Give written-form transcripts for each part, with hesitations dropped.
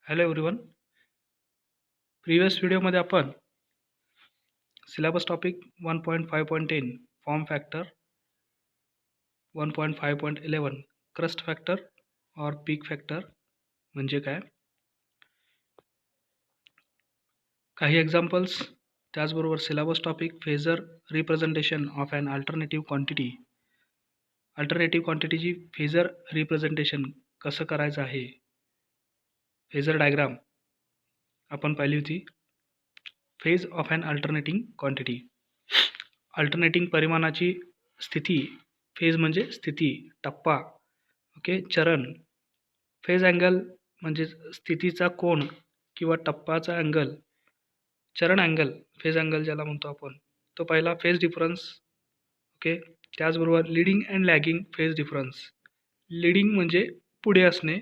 Hello everyone. Previous व्हिडिओमध्ये आपण syllabus topic 1.5.10 form factor, 1.5.11 crust factor और पीक फॅक्टर म्हणजे काय, काही एक्झाम्पल्स, त्याचबरोबर syllabus topic phasor representation of an alternative क्वांटिटीची फेजर रिप्रेझेंटेशन कसं करायचं आहे, फेजर डायग्राम आपण पाहिली होती. Phase of an alternating quantity, alternating परिमाणाची स्थिती, फेज म्हणजे स्थिती, टप्पा, ओके, चरण. फेज अँगल म्हणजे स्थितीचा कोन किंवा टप्पाचा अँगल, चरण अँगल, फेज अँगल ज्याला म्हणतो आपण, तो पहिला फेज डिफरन्स. ओके, त्याचबरोबर leading and lagging phase difference. Leading म्हणजे पुढे असणे,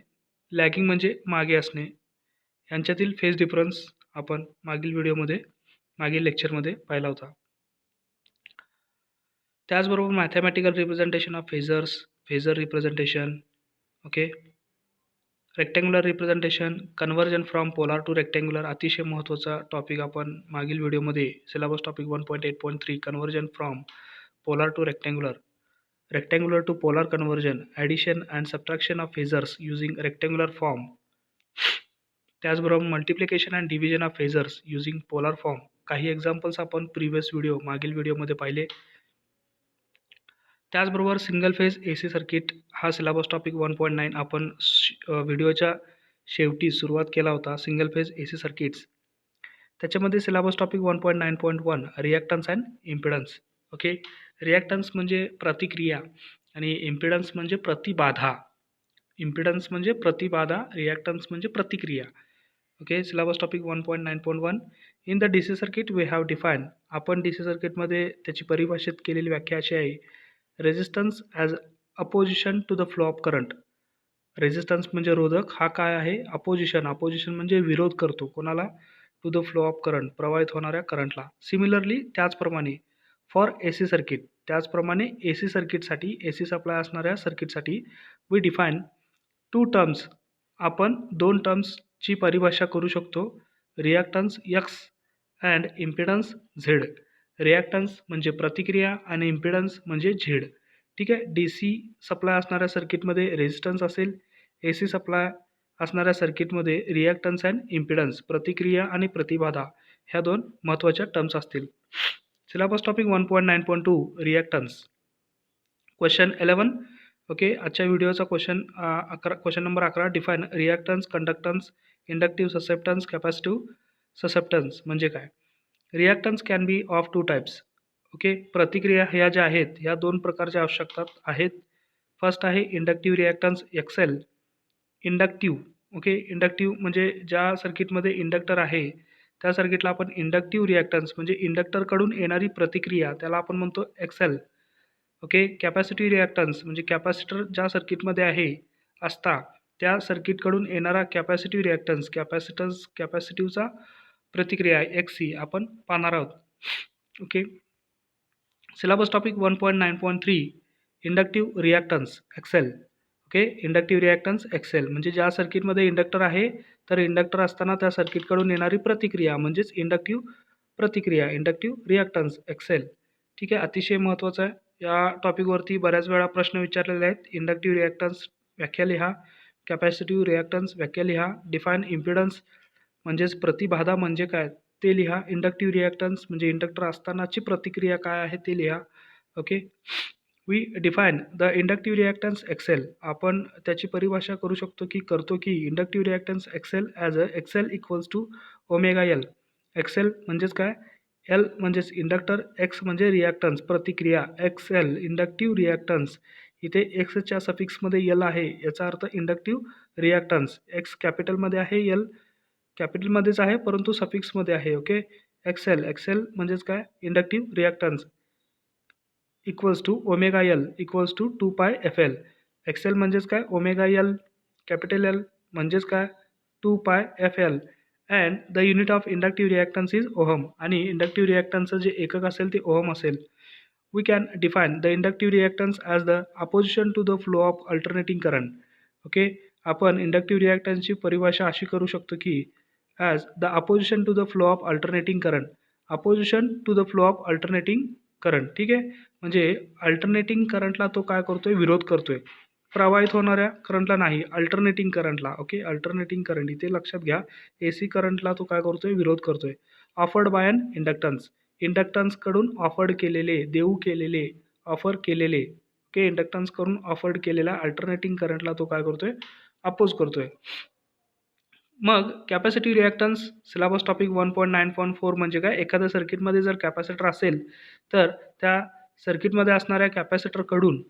लॅगिंग म्हणजे मागे असणे, यांच्यातील फेज डिफरन्स आपण मागील लेक्चरमध्ये पाहिला होता. त्याचबरोबर mathematical representation of phasors, phasor representation, okay, rectangular representation, conversion from polar to rectangular, अतिशय महत्त्वाचा टॉपिक आपण मागील व्हिडिओमध्ये syllabus topic 1.8.3 conversion from polar to rectangular, rectangular to polar conversion, addition and subtraction of phasors using rectangular form. त्याचबरोबर multiplication and division of phasors using polar form. काही examples आपण मागील व्हिडिओमध्ये पाहिले. त्याचबरोबर सिंगल फेज AC सर्किट हा syllabus topic 1.9 आपण व्हिडिओच्या शेवटी सुरुवात केला होता. सिंगल फेज AC सर्किट्स, त्याच्यामध्ये syllabus topic 1.9.1 reactance and impedance. Okay, reactance म्हणजे प्रतिक्रिया आणि इम्पिडन्स म्हणजे प्रतिबाधा. इम्पिडन्स म्हणजे प्रतिबाधा, रिॲक्टन्स म्हणजे प्रतिक्रिया. Okay, syllabus topic 1.9.1. In the DC circuit we have define, आपण DC सर्किटमध्ये त्याची परिभाषित केलेली व्याख्या अशी आहे, resistance as opposition to the flow of current. Resistance म्हणजे रोधक, हा काय आहे, अपोजिशन म्हणजे विरोध करतो कोणाला, to the flow of current, प्रवाहित होणाऱ्या करंटला. सिमिलरली त्याचप्रमाणे फॉर AC सर्किट, त्याचप्रमाणे AC सर्किटसाठी, AC सप्लाय असणाऱ्या सर्किटसाठी वी डिफाईन टू टर्म्स, आपण दोन टर्म्सची परिभाषा करू शकतो, reactance X and impedance Z. Reactance म्हणजे प्रतिक्रिया आणि इम्पिडन्स म्हणजे Z. ठीक आहे, DC सप्लाय असणाऱ्या सर्किटमध्ये रेझिस्टन्स असेल, AC सप्लाय असणाऱ्या सर्किटमध्ये रिॲक्टन्स अँड इम्पिडन्स, प्रतिक्रिया आणि प्रतिबाधा, ह्या दोन महत्त्वाच्या टर्म्स असतील. Syllabus topic 1.9.2 reactance. Question 11. Okay, आजच्या व्हिडिओचा question number 11. Define reactance, conductance, inductive susceptance, capacitive susceptance म्हणजे काय. Reactance can be of two types. Okay, प्रतिक्रिया ह्या ज्या आहेत ह्या दोन प्रकारच्या आवश्यकता आहेत. फर्स्ट आहे inductive reactance XL, inductive. Okay, inductive म्हणजे ज्या सर्किटमध्ये इंडक्टर आहे त्या सर्किटला आपण इंडक्टिव्ह रिॲक्टन्स म्हणजे इंडक्टरकडून येणारी प्रतिक्रिया, त्याला आपण म्हणतो XL. ओके, कॅपॅसिटिव्ह रिॲक्टन्स म्हणजे कॅपॅसिटर ज्या सर्किटमध्ये आहे असता त्या सर्किटकडून येणारा कॅपॅसिटिव्ह रिॲक्टन्स, कॅपॅसिटिव्हचा प्रतिक्रिया XC आपण पाहणार आहोत. Okay, syllabus topic 1.9.3 inductive reactance XL. Okay, inductive reactance XL म्हणजे ज्या सर्किटमध्ये इंडक्टर आहे तर इंडक्टर असताना त्या सर्किटकडून येणारी प्रतिक्रिया म्हणजेच इंडक्टिव्ह प्रतिक्रिया, इंडक्टिव्ह रिॲक्टन्स XL. ठीक आहे, अतिशय महत्त्वाचं आहे. या टॉपिकवरती बऱ्याच वेळा प्रश्न विचारलेले आहेत. इंडक्टिव्ह रिॲक्टन्स व्याख्या लिहा, कॅपॅसिटिव्ह रिॲक्टन्स व्याख्या लिहा, डिफाईन इम्पिडन्स म्हणजेच प्रतिबाधा म्हणजे काय ते लिहा, इंडक्टिव्ह रिॲक्टन्स म्हणजे इंडक्टर असतानाची प्रतिक्रिया काय आहे ते लिहा. Okay, we define the inductive reactance XL, आपण त्याची परिभाषा करतो की inductive reactance XL as a XL equals to omega L. XL म्हणजेच काय, L म्हणजेच इंडक्टर, X म्हणजे रिॲक्टन्स प्रतिक्रिया, XL इंडक्टिव्ह रिॲक्टन्स. इथे Xच्या सफिक्समध्ये L आहे, याचा अर्थ इंडक्टिव्ह रिॲक्टन्स. X कॅपिटलमध्ये आहे, L कॅपिटलमध्येच आहे परंतु सफिक्समध्ये आहे. ओके, XL म्हणजेच काय, inductive reactance equals to omega L equals to 2πfL. XL म्हणजेच काय, ओमेगा L, कॅपिटल L म्हणजेच काय, 2πfL. And the unit of inductive reactance is ohm, आणि इंडक्टिव्ह रिॲक्टन्सचं जे एकक असेल ते ओहम असेल. We can define the inductive reactance as the opposition to the flow of alternating current. Okay, आपण इंडक्टिव्ह रिॲक्टन्सची परिभाषा अशी करू शकतो की as the opposition to the flow of alternating current. Opposition to the flow of alternating current. ठीक आहे, म्हणजे अल्टरनेटिंग करंटला तो काय करतोय, विरोध करतोय. प्रवाहित होणाऱ्या करंटला नाही, अल्टरनेटिंग करंटला. ओके, अल्टरनेटिंग करंट इथे लक्षात घ्या. AC करंटला तो काय करतोय, विरोध करतोय. Offered by an inductance. इंडक्टन्सकडून ऑफर्ड केलेले, देऊ केलेले, ऑफर केलेले, ओके, इंडक्टन्सकडून ऑफर्ड केलेल्या अल्टरनेटिंग करंटला तो काय करतोय, अपोज करतोय. मग कॅपॅसिटिव्ह रिॲक्टन्स सिलेबस टॉपिक 1.9.4 म्हणजे काय, एखाद्या सर्किटमध्ये जर कॅपॅसिटर असेल तर त्या सर्किटमध्ये असणाऱ्या कॅपॅसिटरकडून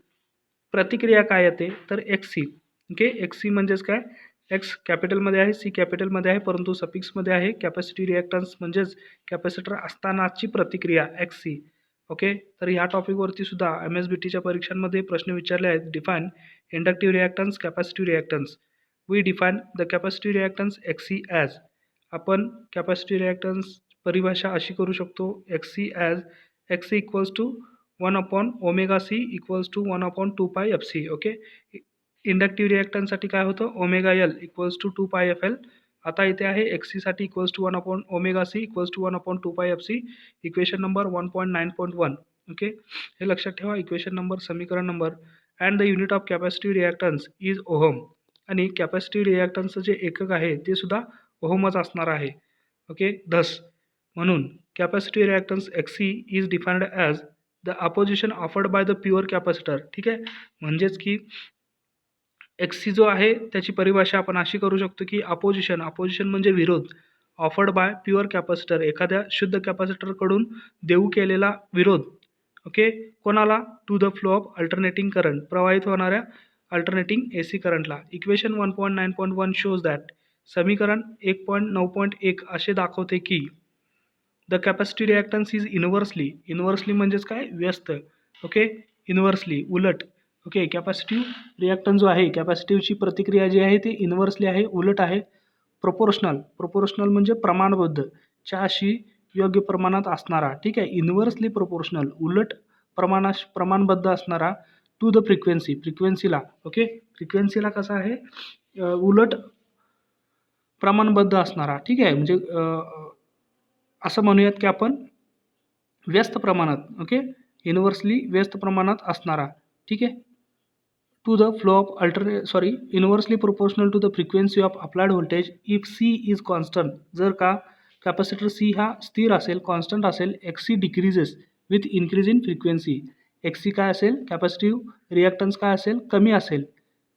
प्रतिक्रिया काय येते, तर XC. ओके, XC म्हणजेच काय, एक्स कॅपिटलमध्ये आहे, सी कॅपिटलमध्ये आहे, परंतु सफिक्समध्ये आहे. कॅपॅसिटिव्ह रिॲक्टन्स म्हणजेच कॅपॅसिटर असतानाची प्रतिक्रिया XC. ओके, तर ह्या टॉपिकवरती सुद्धा MSBTच्या परीक्षांमध्ये प्रश्न विचारले आहेत. Define inductive reactance, capacitive reactance. We define the capacitive reactance XC as. आपण कॅपॅसिटिव्ह रिॲक्टन्स परिभाषा अशी करू शकतो, XC as XC equals to 1/ωc equals to 1/2πfc. Okay, inductive रिॲक्टन्ससाठी काय होतं, ωL इक्वल्स टू 2πfL. आता इथे आहे XCसाठी equals to 1/ωc equals to 1/2πfc. Equation number 1.9.1. Okay, हे लक्षात ठेवा, इक्वेशन नंबर, समीकरण number. And the unit of capacitive reactance is ohm. आणि कॅपॅसिटिव्ह रिॲक्टन्सचं जे एकक आहे ते सुद्धा ओहमच असणार आहे. ओके, धस म्हणून capacitive reactance XC is defined as the opposition offered by the pure capacitor. ठीक आहे, म्हणजेच की XC जो आहे त्याची परिभाषा आपण अशी करू शकतो की अपोजिशन, अपोजिशन म्हणजे विरोध, ऑफर्ड बाय प्युअर कॅपॅसिटर, एखाद्या शुद्ध कॅपॅसिटरकडून देऊ केलेला विरोध. ओके, कोणाला, to the flow of alternating current, प्रवाहित होणाऱ्या अल्टरनेटिंग AC करंटला. Equation 1.9.1 shows that. समीकरण 1.9.1 असे दाखवते की the capacitive reactance is inversely. Inversely म्हणजेच काय, व्यस्त. ओके, इनव्हर्सली, उलट. ओके, कॅपॅसिटिव्ह रिॲक्टन्स जो आहे, कॅपॅसिटिव्हची प्रतिक्रिया जी आहे ती इनव्हर्सली आहे, उलट आहे. प्रोपोर्शनल, प्रोपोर्शनल म्हणजे प्रमाणबद्ध, च्याशी योग्य प्रमाणात असणारा. ठीक आहे, इनव्हर्सली प्रोपोर्शनल, उलट प्रमाणबद्ध असणारा. टू द फ्रिक्वेन्सी, फ्रिक्वेन्सीला. ओके, फ्रिक्वेन्सीला कसा आहे, उलट प्रमाणबद्ध असणारा. ठीक आहे, म्हणजे असं म्हणूयात की आपण व्यस्त प्रमाणात. ओके, इनव्हर्सली व्यस्त प्रमाणात असणारा. ठीक आहे, to the flow of inversely proportional to the frequency of applied voltage if C is constant. जर का कॅपॅसिटर C हा स्थिर असेल, कॉन्स्टंट असेल, XC decreases with increase in frequency. XC काय असेल, कॅपॅसिटिव्ह रिॲक्टन्स काय असेल, कमी असेल.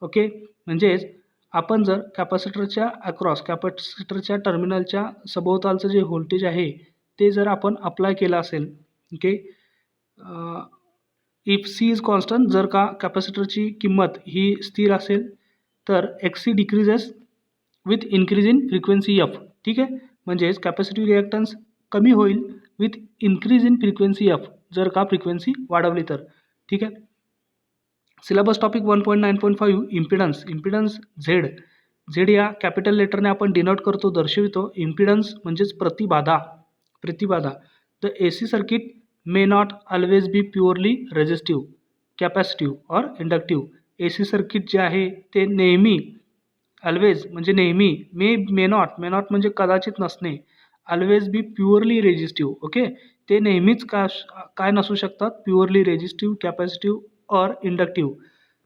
ओके, म्हणजेच आपण जर कॅपॅसिटरच्या अक्रॉस, कॅपॅसिटरच्या टर्मिनलच्या सभोवतालचं जे व्होल्टेज आहे ते जर आपण अप्लाय केलं असेल. Okay, if C is constant, जर का कॅपॅसिटरची किंमत ही स्थिर असेल तर XC decreases with increase in frequency F. ठीक आहे, म्हणजेच कॅपॅसिटिव्ह रिॲक्टन्स कमी होईल with increase in frequency F, जर का फ्रिक्वेन्सी वाढवली तर. ठीक आहे, syllabus topic 1.9.5 impedance. Impedance Z. Z या कॅपिटल लेटरने आपण डिनोट करतो, दर्शवितो. इम्पिडन्स म्हणजेच प्रतिबाधा, प्रतिबाधा. The AC circuit may not always be purely resistive, capacitive or inductive. AC circuit जे आहे ते नेहमी, ऑलवेज म्हणजे नेहमी, मे नॉट म्हणजे कदाचित नसणे, always be purely resistive. Okay, ते नेहमीच काय नसू शकतात, purely resistive, capacitive or inductive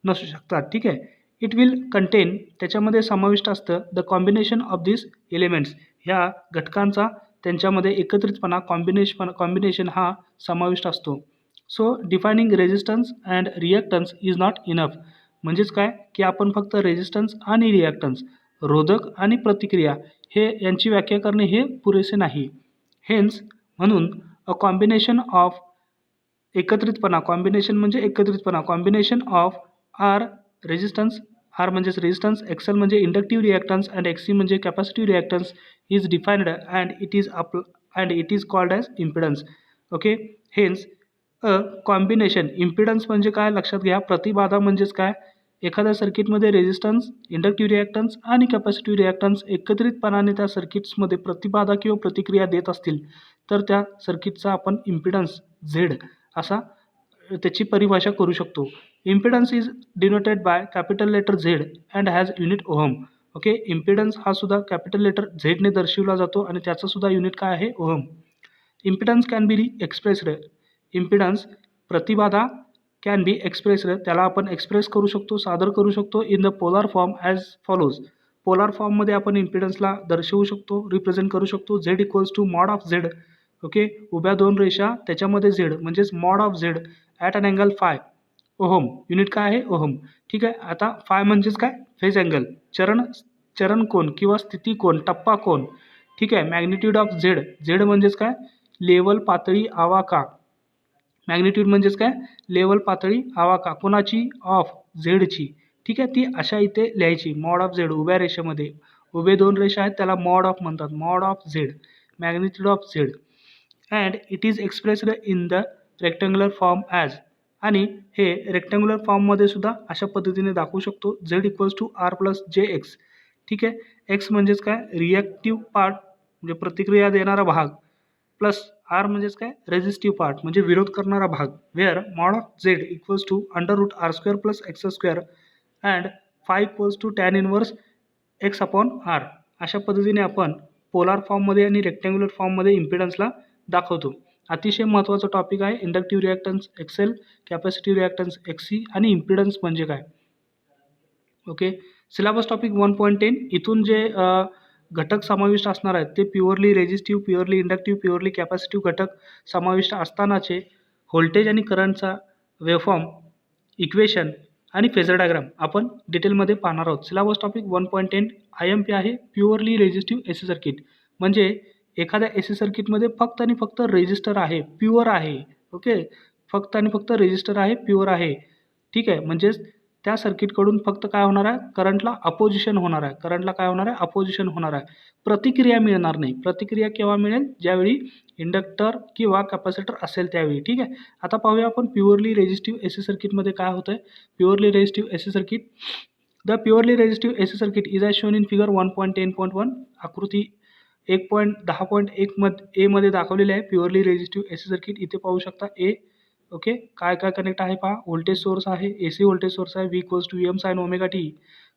नसू शकतात. ठीक आहे, इट विल कंटेन, त्याच्यामध्ये समाविष्ट असतं, the combination of this elements, ह्या घटकांचा त्यांच्यामध्ये एकत्रितपणा, कॉम्बिनेशन हा समाविष्ट असतो. So defining resistance and reactance is not enough. म्हणजेच काय की आपण फक्त रेझिस्टन्स आणि रिॲक्टन्स, रोधक आणि प्रतिक्रिया, हे यांची व्याख्या करणे हे पुरेसे नाही. हेन्स, म्हणून अ कॉम्बिनेशन ऑफ, एकत्रितपणा, कॉम्बिनेशन म्हणजे एकत्रितपणा, combination of R resistance, R म्हणजेच रेझिस्टन्स, XL म्हणजे इंडक्टिव्ह रिॲक्टन्स अँड XC म्हणजे capacitive reactance is defined and it is called as impedance. Okay, hence a combination, impedance म्हणजे काय लक्षात घ्या, प्रतिबाधा म्हणजेच काय, एखाद्या सर्किटमध्ये रेझिस्टन्स, इंडक्टिव्ह रिॲक्टन्स आणि कॅपॅसिटिव्ह रिॲक्टन्स एकत्रितपणाने त्या सर्किट्समध्ये प्रतिबाधा किंवा प्रतिक्रिया देत असतील तर त्या सर्किटचा आपण इम्पिडन्स Z असा त्याची परिभाषा करू शकतो. Impedance is denoted by capital letter Z and has unit ohm. Okay, impedance हा सुद्धा कॅपिटल लेटर झेडने दर्शवला जातो आणि त्याचा सुद्धा युनिट काय आहे? Ohm. Impedance can be expressed. Impedance प्रतिबाधा कॅन बी एक्सप्रेस्ड, त्याला आपण एक्सप्रेस करू शकतो, सादर करू शकतो in the polar form as follows. Polar फॉर्ममध्ये आपण इम्पिडन्सला दर्शवू शकतो, रिप्रेझेंट करू शकतो. Z equals to mod of Z. Okay, उभ्या दोन रेषा त्याच्यामध्ये झेड म्हणजेच mod of Z at an angle phi ohm. Unit काय आहे? ओहम. ठीक आहे, आता फाय म्हणजेच काय? फेज अँगल, चरण कोन किंवा स्थिती कोन, टप्पा कोन. ठीक आहे, मॅग्निट्यूड ऑफ झेड. झेड म्हणजेच काय? लेवल पातळी आवाका. मॅग्निट्यूड म्हणजेच काय? लेवल पातळी आवाका. कोणाची? ऑफ झेडची. ठीक आहे, ती अशा इथे लिहायची. मॉड ऑफ झेड उभ्या रेषेमध्ये, उभे दोन रेषा आहेत त्याला मॉड ऑफ म्हणतात. Mod of Z, magnitude of Z. And it is expressed in the rectangular form as. आणि हे रेक्टँग्युलर फॉर्ममध्ये सुद्धा अशा पद्धतीने दाखवू शकतो. Z equals to R plus जे एक्स. ठीक आहे, एक्स म्हणजेच काय? रिॲक्टिव्ह पार्ट म्हणजे प्रतिक्रिया देणारा भाग, प्लस आर म्हणजेच काय? रेझिस्टिव्ह पार्ट म्हणजे विरोध करणारा भाग. Where mod of Z equals to under root R square plus X square and phi equals to tan inverse X upon R. अशा पद्धतीने आपण पोलार फॉर्ममध्ये आणि रेक्टँग्युलर फॉर्ममध्ये इम्पिडन्सला दाखवतो. अतिशय महत्त्वाचा टॉपिक आहे inductive reactance XL, capacitive reactance एक्ससी आणि इम्पिडन्स म्हणजे काय. Okay, syllabus topic 1.10. इथून जे घटक समाविष्ट असणार आहेत ते purely resistive, purely inductive, purely capacitive घटक समाविष्ट असतानाचे व्होल्टेज आणि करंटचा वेव्हफॉर्म, इक्वेशन आणि फेजर डायग्राम आपण डिटेलमध्ये पाहणार आहोत. सिलेबस टॉपिक 1.10 IMP आहे प्युअरली रेझिस्टिव्ह एसी सर्किट. म्हणजे एखाद्या एसी सर्किटमध्ये फक्त आणि फक्त रेझिस्टर आहे, प्युअर आहे. ओके, फक्त आणि फक्त रेझिस्टर आहे, प्युअर आहे. ठीक आहे, म्हणजेच त्या सर्किटकडून फक्त काय होणार आहे? करंटला अपोजिशन होणार आहे. करंटला काय होणार आहे? अपोजिशन होणार आहे. प्रतिक्रिया मिळणार नाही. प्रतिक्रिया केव्हा मिळेल? ज्यावेळी इंडक्टर किंवा कॅपॅसिटर असेल त्यावेळी. ठीक आहे, आता पाहूया आपण प्युअरली रेझिस्टिव्ह एसी सर्किटमध्ये काय होतं आहे. Purely resistive AC circuit. The purely resistive AC circuit is as shown in figure 1.10.1. आकृती 1.10.1 मध्ये दाखवलेले आहे प्युअरली रेझिस्टिव्ह एसी सर्किट. इथे पाहू शकता ए. ओके, काय काय कनेक्ट आहे पहा. व्होल्टेज सोर्स आहे, एसी व्होल्टेज सोर्स आहे, V equals to M sine omega T.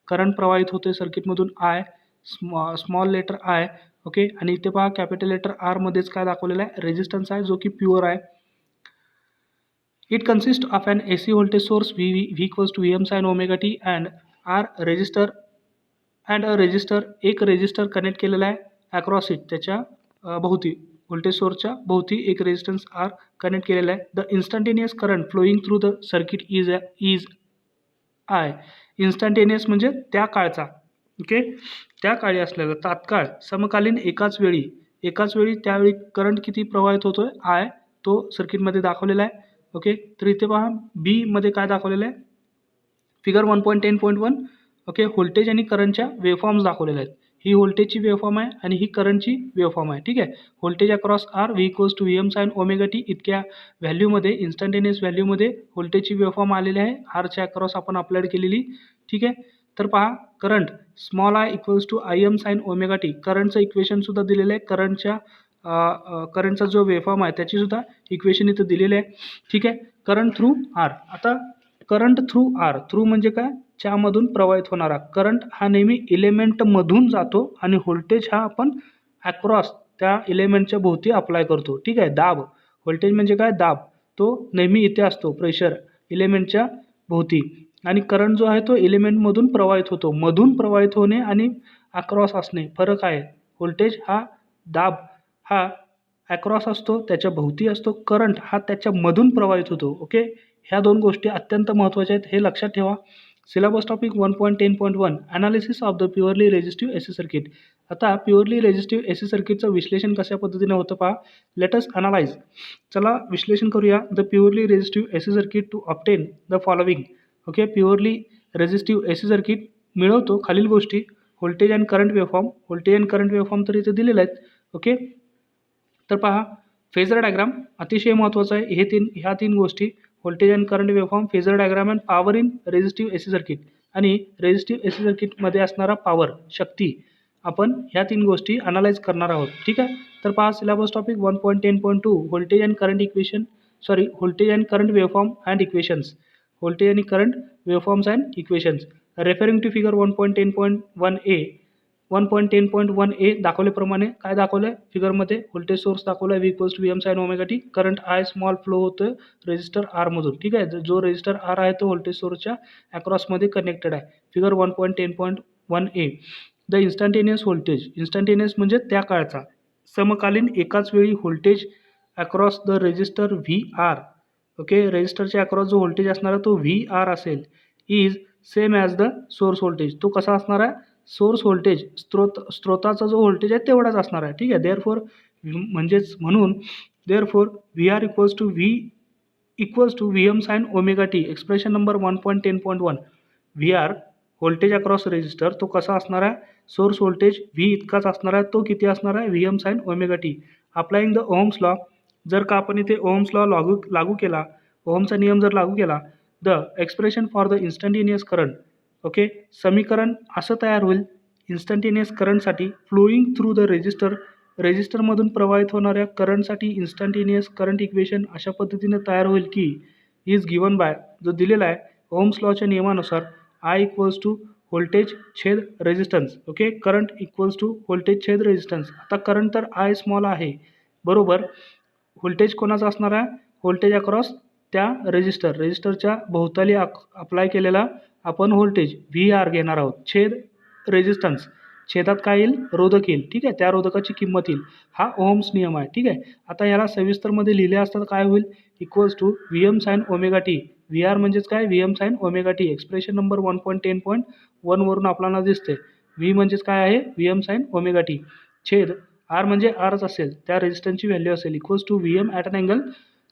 Current प्रवाहित होते सर्किटमधून I, small letter I. Okay, आणि इथे पहा कॅपिटल लेटर आर मध्येच काय दाखवलेलं आहे? रेझिस्टन्स आहे जो की प्युअर आहे. It consist of an AC voltage source V equals to M sine omega T and R resistor and a resistor. एक रेजिस्टर कनेक्ट केलेला आहे अक्रॉस इट, त्याच्या भोवती, व्होल्टेज सोर्सच्या भोवती एक रेजिस्टन्स आर कनेक्ट केलेला आहे. The instantaneous current flowing through the circuit is I. Instantaneous म्हणजे त्या काळचा. ओके, त्या काळी असलेला तात्काळ समकालीन एकाच वेळी त्यावेळी करंट किती प्रवाहित होतोय? आय. तो सर्किटमध्ये दाखवलेला आहे. ओके, तर इथे पहा बी मध्ये काय दाखवलेलं आहे? फिगर 1.10.1. ओके, व्होल्टेज आणि करंटच्या वेव्हफॉर्म्स दाखवलेल्या आहेत. ही व्होल्टेजची वेव्हफॉर्म आहे आणि ही करंटची वेव्हफॉर्म आहे. ठीक आहे, voltage across R V equals to M sine omega T इतक्या व्हॅल्यूमध्ये, इन्स्टंटेनियस व्हॅल्यूमध्ये व्होल्टेजची वेव्हफॉर्म आलेली आहे. आरच्या अक्रॉस आपण अप्लाइड केलेली. ठीक आहे, तर पहा current small I equals to I M sine omega T. करंटचं इक्वेशनसुद्धा दिलेलं आहे. करंटचा जो वेव्हफॉर्म आहे त्याची सुद्धा इक्वेशन इथं दिलेलं आहे. ठीक आहे, करंट थ्रू आर. आता करंट थ्रू आर, थ्रू म्हणजे काय? च्यामधून प्रवाहित होणारा करंट हा नेहमी इलेमेंटमधून जातो आणि व्होल्टेज हा आपण अक्रॉस त्या इलेमेंटच्या भोवती अप्लाय करतो. ठीक आहे, दाब. व्होल्टेज म्हणजे काय? दाब. तो नेहमी इथे असतो, प्रेशर इलेमेंटच्या भोवती. आणि करंट जो आहे तो इलेमेंटमधून प्रवाहित होतो. मधून प्रवाहित होणे आणि अक्रॉस असणे फरक आहे. व्होल्टेज हा दाब हा अक्रॉस असतो, त्याच्या भोवती असतो. करंट हा त्याच्यामधून प्रवाहित होतो. ओके, ह्या दोन गोष्टी अत्यंत महत्त्वाच्या आहेत, हे लक्षात ठेवा. Syllabus topic 1.10.1 analysis of the purely resistive AC circuit. आता प्युअरली रेझिस्टिव्ह एसी सर्किटचं विश्लेषण कशा पद्धतीने होतं पहा. Let us analyse. चला विश्लेषण करूया. The purely resistive AC circuit to obtain the following. Okay, purely resistive AC circuit मिळवतो खालील गोष्टी. Voltage and current waveform. Voltage and current waveform तर इथे दिलेले आहेत. ओके, तर पहा फेजर डायग्राम अतिशय महत्त्वाचं आहे. ह्या तीन गोष्टी, voltage and current waveform, phasor diagram and power in resistive AC circuit. आणि रेझिस्टिव्ह एसी सर्किटमध्ये असणारा पॉवर, शक्ती, आपण ह्या तीन गोष्टी अनालाइज करणार आहोत. ठीक आहे, तर पहा syllabus topic 1.10.2 voltage and current equation, voltage and current waveform and equations. Voltage आणि current waveforms and equations. Referring to figure 1.10.1a 1.10.1a दाखवल्याप्रमाणे काय दाखवलं आहे फिगरमध्ये, व्होल्टेज सोर्स दाखवला आहे V m sin omega T, current I small flow होतं resistor R मधून. ठीक आहे, जो रेजिस्टर आर आहे तो व्होल्टेज सोर्सच्या अक्रॉसमध्ये कनेक्टेड आहे. Figure 1.10.1a. The instantaneous voltage, instantaneous म्हणजे त्या काळचा समकालीन एकाच वेळी voltage across the resistor V R. Okay, रेजिस्टरच्या अक्रॉस जो व्होल्टेज असणार आहे तो व्ही आर असेल, is same as the source voltage. तो कसा असणार आहे, सोर्स व्होल्टेज स्त्रोताचा जो व्होल्टेज आहे तेवढाच असणार आहे. ठीक आहे, देअरफॉर म्हणून therefore V R equals to V M sine omega T. Expression number 1.10.1. V R voltage across resistor तो कसा असणार आहे, सोर्स व्होल्टेज व्ही इतकाच असणार आहे. तो किती असणार आहे, V M sine omega T. Applying the Ohm's law, जर का आपण इथे ओहम्स लॉ लागू केला, ओहमचा नियम जर लागू केला, the expression for the instantaneous current. Okay, समीकरण असं तयार होईल इन्स्टंटेनियस करंटसाठी, फ्लोईंग थ्रू द रेजिस्टरमधून प्रवाहित होणाऱ्या करंटसाठी इन्स्टंटेनियस करंट इक्वेशन अशा पद्धतीने तयार होईल की इज गिवन बाय, जो दिलेला आहे ओहम्स लॉच्या नियमानुसार, आय इक्वल्स टू व्होल्टेज छेद resistance. Okay, current equals to voltage छेद रेजिस्टन्स. आता करंट तर आय स्मॉल आहे बरोबर, व्होल्टेज कोणाचा असणार आहे, व्होल्टेज अक्रॉस त्या रेजिस्टरच्या भोवताली अप्लाय केलेला आपण व्होल्टेज व्ही आर घेणार आहोत, छेद रेजिस्टन्स, छेदात काय येईल, रोधक येईल. ठीक आहे, त्या रोधकाची किंमत येईल. हा ओहम्स नियम आहे. ठीक आहे, आता याला सविस्तरमध्ये लिहिले असतात काय होईल, equals to V M sine omega T. V R म्हणजेच काय, V M sine omega T. Expression number 1.10.1 वरून आपल्याला दिसते. व्ही म्हणजेच काय आहे, V M sine omega T, छेद आर म्हणजे आरच असेल, त्या रेजिस्टन्सची व्हॅल्यू असेल, equals to V M at an angle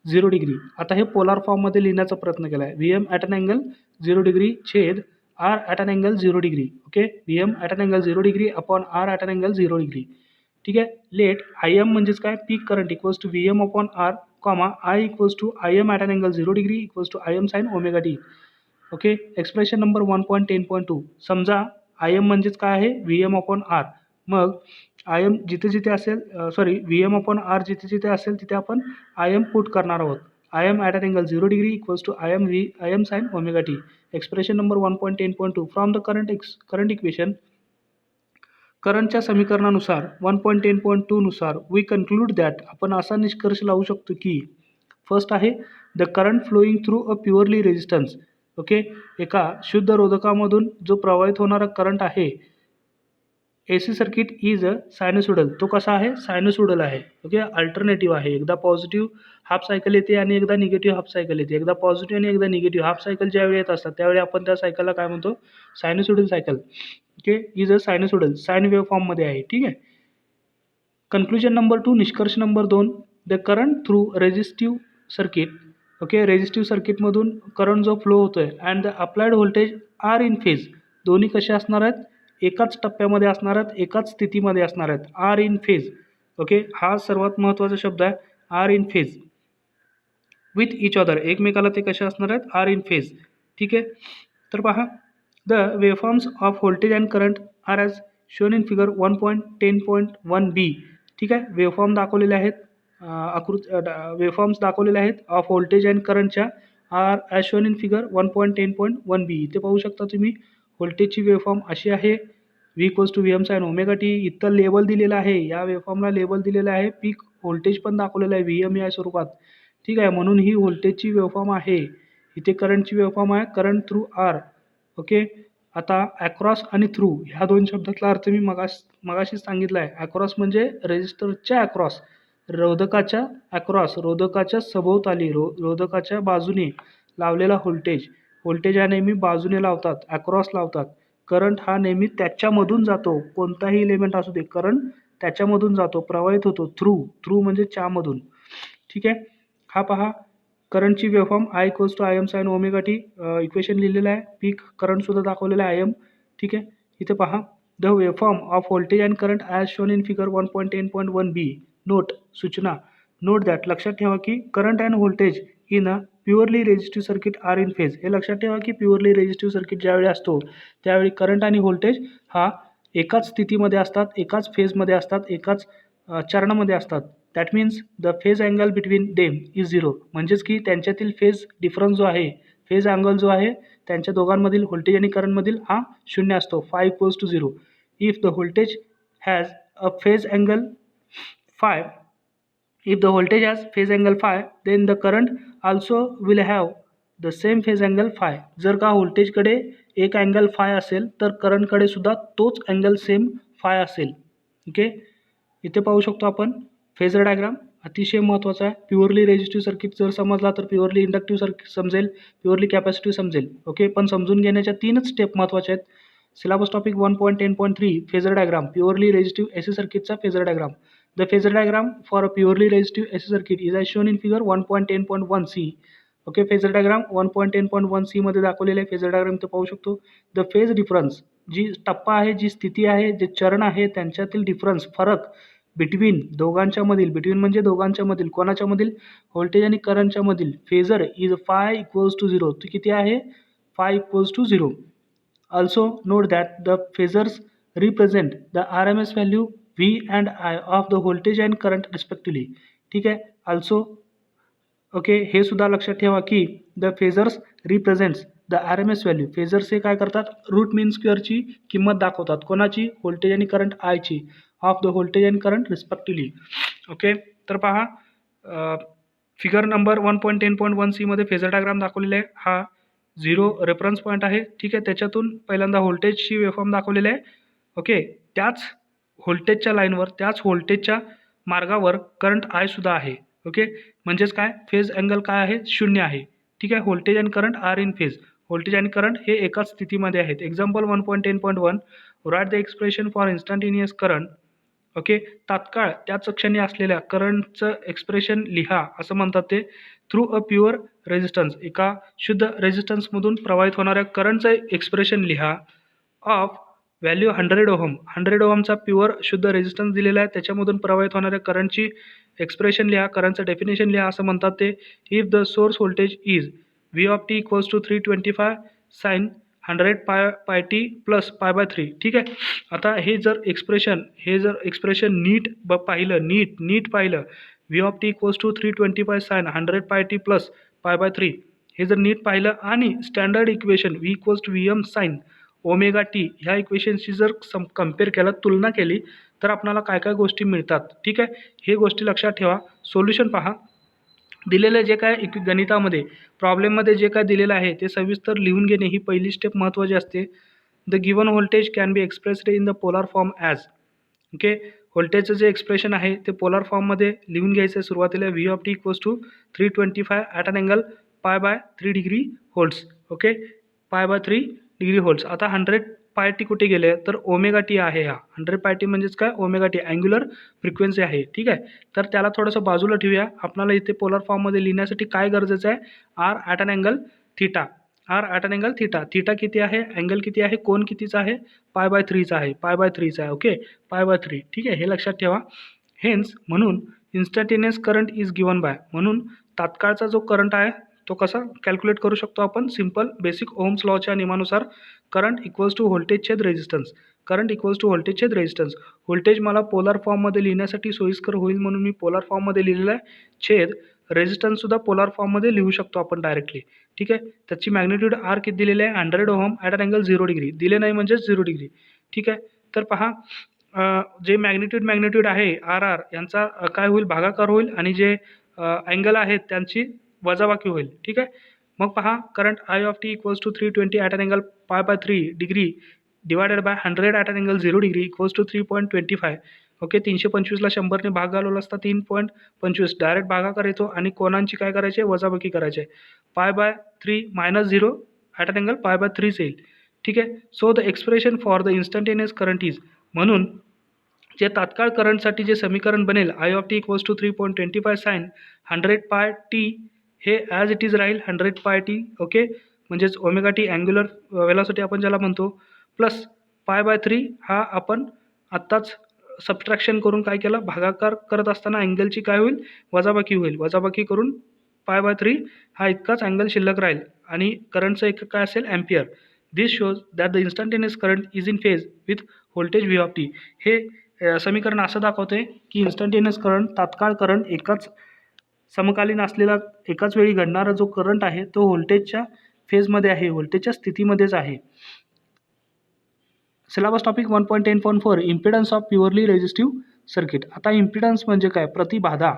0 degree. आता हे पोलार फॉर्ममध्ये लिहिण्याचा प्रयत्न केला आहे. V M at an angle 0 degree छेद R at an angle 0 degree. Okay, V M at an angle 0 degree upon R at an angle 0 degree. ठीक आहे, लेट आय एम म्हणजेच काय, peak current equals to V M upon R, comma I equals to I M at an angle 0 degree equals to I M sine omega T. Okay, expression number 1.10.2. समजा I M म्हणजेच काय आहे, V M upon R. मग I M जिथे जिथे असेल, V M upon R जिथे जिथे असेल तिथे आपण आय एम पुट करणार आहोत. I M at an angle 0 degree equals to I M sine omega T. Expression number 1.10.2. From the current equation, करंटच्या समीकरणानुसार 1.10.2 नुसार वी कन्क्लूड दॅट, आपण असा निष्कर्ष लावू शकतो की फर्स्ट आहे the current flowing through a purely resistance. Okay, एका शुद्ध रोधकामधून जो प्रवाहित होणारा करंट आहे, AC circuit is a sinusoidal. तो कसा आहे, सायनोसॉइडल आहे. ओके, अल्टरनेटिव्ह आहे. एकदा पॉझिटिव्ह हाफ सायकल येते आणि एकदा निगेटिव्ह हाफ सायकल येते. एकदा पॉझिटिव्ह आणि एकदा निगेटिव्ह हाफ सायकल ज्यावेळी येत असतात त्यावेळी आपण त्या सायकलला काय म्हणतो, sinusoidal cycle. Okay, is a sinusoidal, sine wave फॉर्ममध्ये आहे. ठीक आहे. कन्क्लुजन नंबर 2, निष्कर्ष number 2, the current through resistive circuit. Okay, resistive सर्किटमधून करंट जो फ्लो होतो आहे and the applied voltage are in phase. दोन्ही कसे असणार आहेत, एकाच टप्प्यामध्ये असणार आहेत, एकाच स्थितीमध्ये असणार आहेत. Are in phase. ओके, हा सर्वात महत्त्वाचा शब्द आहे, are in phase with each other. एकमेकाला ते कसे असणार आहेत, आर इन फेज. ठीक आहे, तर पहा, the waveforms of voltage and current are as shown in figure 1.10.1b. ठीक आहे, वेवफॉर्म दाखवलेले आहेत, वेवफॉर्म्स दाखवलेले आहेत ऑफ व्होल्टेज अँड करंटच्या, are as shown in figure 1.10.1b. इथे पाहू शकता तुम्ही, व्होल्टेजची वेवफॉर्म अशी आहे, V equals to V M sine omega T. इथं लेबल दिलेलं आहे, या वेवफॉर्मला लेबल दिलेलं आहे, पीक व्होल्टेज पण दाखवलेलं आहे व्ही एम या स्वरूपात. ठीक आहे, म्हणून ही व्होल्टेजची वेवफॉर्म आहे. इथे करंटची वेवफॉर्म आहे, करंट थ्रू आर. ओके, आता ॲक्रॉस आणि थ्रू ह्या दोन शब्दातला अर्थ मी मगाशीच सांगितला आहे. ॲक्रॉस म्हणजे रेजिस्टरच्या ॲक्रॉस, रोधकाच्या ॲक्रॉस, रोधकाच्या सभोवताली, रोधकाच्या बाजूने लावलेला व्होल्टेज हा नेहमी बाजूने लावतात, ॲक्रॉस लावतात. करंट हा नेहमी त्याच्यामधून जातो, कोणताही एलिमेंट असू दे, करंट त्याच्यामधून जातो, प्रवाहित होतो. थ्रू म्हणजे च्यामधून. ठीक आहे, हा पहा, करंटची waveform I equals to I M sine omega T. Equation लिहिलेलं आहे, पीक करंटसुद्धा दाखवलेलं आहे आय एम. ठीक आहे, इथे पहा, the waveform of voltage and current as shown in figure 1.10.1b. Note, सूचना, नोट दॅट, लक्षात ठेवा की current and voltage in a purely resistive circuit are in phase. हे लक्षात ठेवा की प्युअरली रेजिस्टिव्ह सर्किट ज्यावेळी असतो त्यावेळी करंट आणि व्होल्टेज हा एकाच स्थितीमध्ये असतात, एकाच फेजमध्ये असतात, एकाच चरणामध्ये असतात. That means the phase angle between them is 0. म्हणजेच की त्यांच्यातील फेज डिफरन्स जो आहे, फेज अँगल जो आहे त्यांच्या दोघांमधील व्होल्टेज आणि करंटमधील हा 0 असतो. phi equals to 0. If the voltage has a phase angle phi, if the voltage has phase angle phi, then the current also will have the same phase angle phi. जर का व्होल्टेजकडे एक अँगल फाय असेल तर करंटकडे सुद्धा तोच angle same five असेल. Okay, इथे पाहू शकतो आपण फेजर डायग्राम अतिशय महत्त्वाचा आहे. प्युअरली रेजिस्टिव्ह सर्किट जर समजला तर प्युअरली इंडक्टिव्ह सर्किट समजेल, प्युअरली कॅपॅसिटिव्ह समजेल. ओके, पण समजून घेण्याच्या 3च स्टेप महत्त्वाच्या आहेत. Syllabus topic 1.10.3 phasor diagram, purely resistive AC सर्किटचा phasor diagram. The phasor diagram for a purely resistive AC circuit is as shown in figure 1.10.1c. Okay, phasor diagram 1.10.1c मध्ये दाखवलेले आहे. फेजर डायग्राम इथं पाहू शकतो. The phase difference, जी टप्पा आहे, जी स्थिती आहे, जे चरण आहे त्यांच्यातील डिफरन्स, फरक बिटवीन दोघांच्या मधील, बिटवीन म्हणजे दोघांच्या मधील, कोणाच्या मधील, व्होल्टेज आणि करंटच्या मधील phasor is phi equals to 0. तो किती आहे? phi equals to 0. Also note that the phasors represent the RMS value V and I of the voltage and current respectively. ठीक आहे. Also ओके, हे सुद्धा लक्षात ठेवा की the phasors represents the RMS value. Phasors हे काय करतात? रूट मीन स्क्वेअरची किंमत दाखवतात. कोणाची? व्होल्टेज आणि करंट आयची, of the voltage and current respectively. Okay, तर पहा फिगर नंबर 1.10.1c मध्ये फेजर डायग्राम दाखवलेला आहे. हा 0 रेफरन्स पॉईंट आहे. ठीक आहे, त्याच्यातून पहिल्यांदा व्होल्टेजची वेव्हफॉर्म दाखवलेली आहे. ओके, त्याच व्होल्टेजच्या लाईनवर, त्याच व्होल्टेजच्या मार्गावर करंट आय सुद्धा आहे. ओके, म्हणजेच काय? फेज अँगल काय आहे? 0 आहे. ठीक आहे, व्होल्टेज आणि current are in phase. Voltage आणि करंट हे एकाच स्थितीमध्ये आहेत. Example 1.10.1 write the expression for instantaneous current. Okay, तात्काळ त्याच क्षणी असलेल्या करंटचं एक्सप्रेशन लिहा असं म्हणतात ते. थ्रू अ प्युअर रेजिस्टन्स, एका शुद्ध रेजिस्टन्समधून प्रवाहित होणाऱ्या करंटचं एक्सप्रेशन लिहा. ऑफ व्हॅल्यू 100 ओहम, 100 ओहमचा प्युअर शुद्ध रेजिस्टन्स दिलेला आहे, त्याच्यामधून प्रवाहित होणाऱ्या करंटची एक्सप्रेशन लिहा, करंटचं डेफिनेशन लिहा असं म्हणतात ते. If the source voltage is V of T equals to 325 sine 100 pi T plus π/3. ठीक आहे, आता हे जर एक्सप्रेशन नीट पाहिलं, V of T equals to 325 sine 100 pi T plus π/3 हे जर नीट पाहिलं आणि standard equation V equals to VM sine omega T ह्या इक्वेशनशी जर कम्पेअर केलं, तुलना केली, तर आपल्याला काय काय गोष्टी मिळतात. ठीक आहे, हे गोष्टी लक्षात ठेवा. सोल्युशन पहा. दिलेलं जे काय गणितामध्ये प्रॉब्लेममध्ये जे काय दिलेलं आहे ते सविस्तर लिहून घेणे ही पहिली स्टेप महत्त्वाची असते. The given voltage can be expressed in the polar form as. Okay, व्होल्टेजचं जे एक्सप्रेशन आहे ते पोलार फॉर्ममध्ये लिहून घ्यायचं आहे. सुरुवातीला V of T equals to 325 at an angle π/3 degree volts. Okay, π/3 degree volts. आता 100 पाय टी कुठे गेले? तर ओमेगा टी आहे. हा 100 पाय टी म्हणजेच काय? ओमेगा टी, अँग्युलर फ्रिक्वेन्सी आहे. ठीक आहे, तर त्याला थोडंसं बाजूला ठेवूया. आपल्याला इथे पोलर फॉर्ममध्ये लिहिण्यासाठी काय गरजेचं आहे? R at an angle theta. R at an angle theta. Theta किती आहे? अँगल किती आहे? कोण कितीचा आहे? π/3चा आहे. π/3चा आहे. ओके, π/3. ठीक आहे, हे लक्षात ठेवा. हेन्स म्हणून instantaneous current is given bye, म्हणून तात्काळचा जो करंट आहे तो कसा कॅल्क्युलेट करू शकतो आपण? सिंपल बेसिक ओम्स लॉच्या नियमानुसार करंट इक्वल्स टू व्होल्टेज छेद resistance. Current equals to voltage छेद रेजिस्टन्स. व्होल्टेज मला पोलर फॉर्ममध्ये लिहिण्यासाठी सोयीस्कर होईल म्हणून मी पोलर फॉर्ममध्ये लिहिलेला आहे. छेद रेजिस्टन्ससुद्धा पोलर फॉर्ममध्ये लिहू शकतो आपण डायरेक्टली. ठीक आहे, त्याची मॅग्निट्यूड आर किती दिलेली आहे? 100 ohm at an angle 0 degree. दिले नाही म्हणजे 0 डिग्री. ठीक आहे, तर पहा जे मॅग्निट्यूड आहे आर यांचा काय होईल? भागाकार होईल आणि जे अँगल आहेत त्यांची वजाबाकी होईल. ठीक आहे, मग पहा current I of T equals to 320 at an angle π/3 degree divided by 100 at an angle 0 degree equals to 3.25. Okay, 325ला 100ने भाग घालवला असता 3.25 डायरेक्ट भागाकार येतो आणि कोणांची काय करायची आहे? वजाबाकी करायची आहे. π/3 - 0 ॲट अन अँगल π/3 येईल. ठीक आहे, so the expression for the instantaneous current is, म्हणून जे तात्काळ करंटसाठी जे समीकरण बनेल I of T equals to 3.25 sine 100 pi T हे ॲज इट इज राहील 100 पाय टी. ओके, म्हणजेच ओमेगा टी अँग्युलर वेलॉसिटी आपण ज्याला म्हणतो, प्लस π/3 हा आपण आत्ताच सबट्रॅक्शन करून काय केलं? भागाकार करत असताना अँगलची काय होईल? वजाबाकी होईल. वजाबाकी करून π/3 हा इतकाच अँगल शिल्लक राहील आणि करंटचं एकक काय असेल? Ampere. This shows that the instantaneous current is in phase with voltage V of T. हे समीकरण असं दाखवते की इन्स्टंटेनियस करंट, तात्काळ करंट, एकाच समकालीन असलेला एकाच वेळी घडणारा जो करंट आहे तो व्होल्टेजच्या फेजमध्ये आहे, व्होल्टेजच्या स्थितीमध्येच आहे. Syllabus topic 1.10.4 impedance of purely resistive circuit. आता इम्पिडन्स म्हणजे काय? प्रतिबाधा.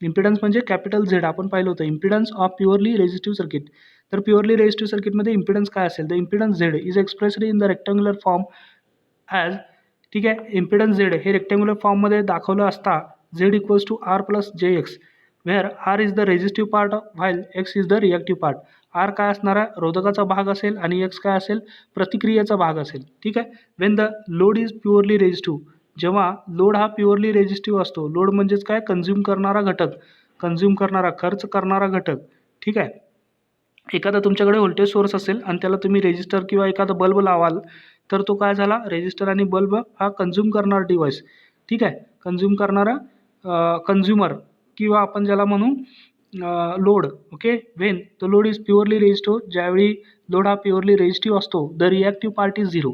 इम्पिडन्स म्हणजे कॅपिटल झेड आपण पाहिलं होतं. Impedance of purely resistive circuit. तर प्युअरली रेझिस्टिव्ह सर्किटमध्ये इम्पिडन्स काय असेल? The impedance Z is expressed in the rectangular form as, ठीक आहे, इम्पिडन्स झेड हे रेक्टँग्युलर फॉर्ममध्ये दाखवलं असता Z equals to R plus जे X, where R is the resistive part while X is the reactive part. R काय असणार आहे? रोधकाचा भाग असेल आणि एक्स काय असेल? प्रतिक्रियेचा भाग असेल. ठीक आहे. Wien the load is purely resistive, जेव्हा लोड हा प्युअरली रेझिस्टिव्ह असतो. लोड म्हणजेच काय? कंझ्युम करणारा घटक, कंझ्युम करणारा, खर्च करणारा घटक. ठीक आहे. एखादा तुमच्याकडे व्होल्टेज सोर्स असेल आणि त्याला तुम्ही रेजिस्टर किंवा एखादा बल्ब लावाल तर तो काय झाला? रेजिस्टर आणि बल्ब हा कंझ्युम करणारा डिव्हाइस. ठीक आहे. कंझ्युम करणारा कंझ्युमर किंवा आपण ज्याला म्हणू load. Okay. When the load is purely resistive, ज्यावेळी लोड हा प्युअरली रेझिस्टिव्ह असतो, the reactive part is zero.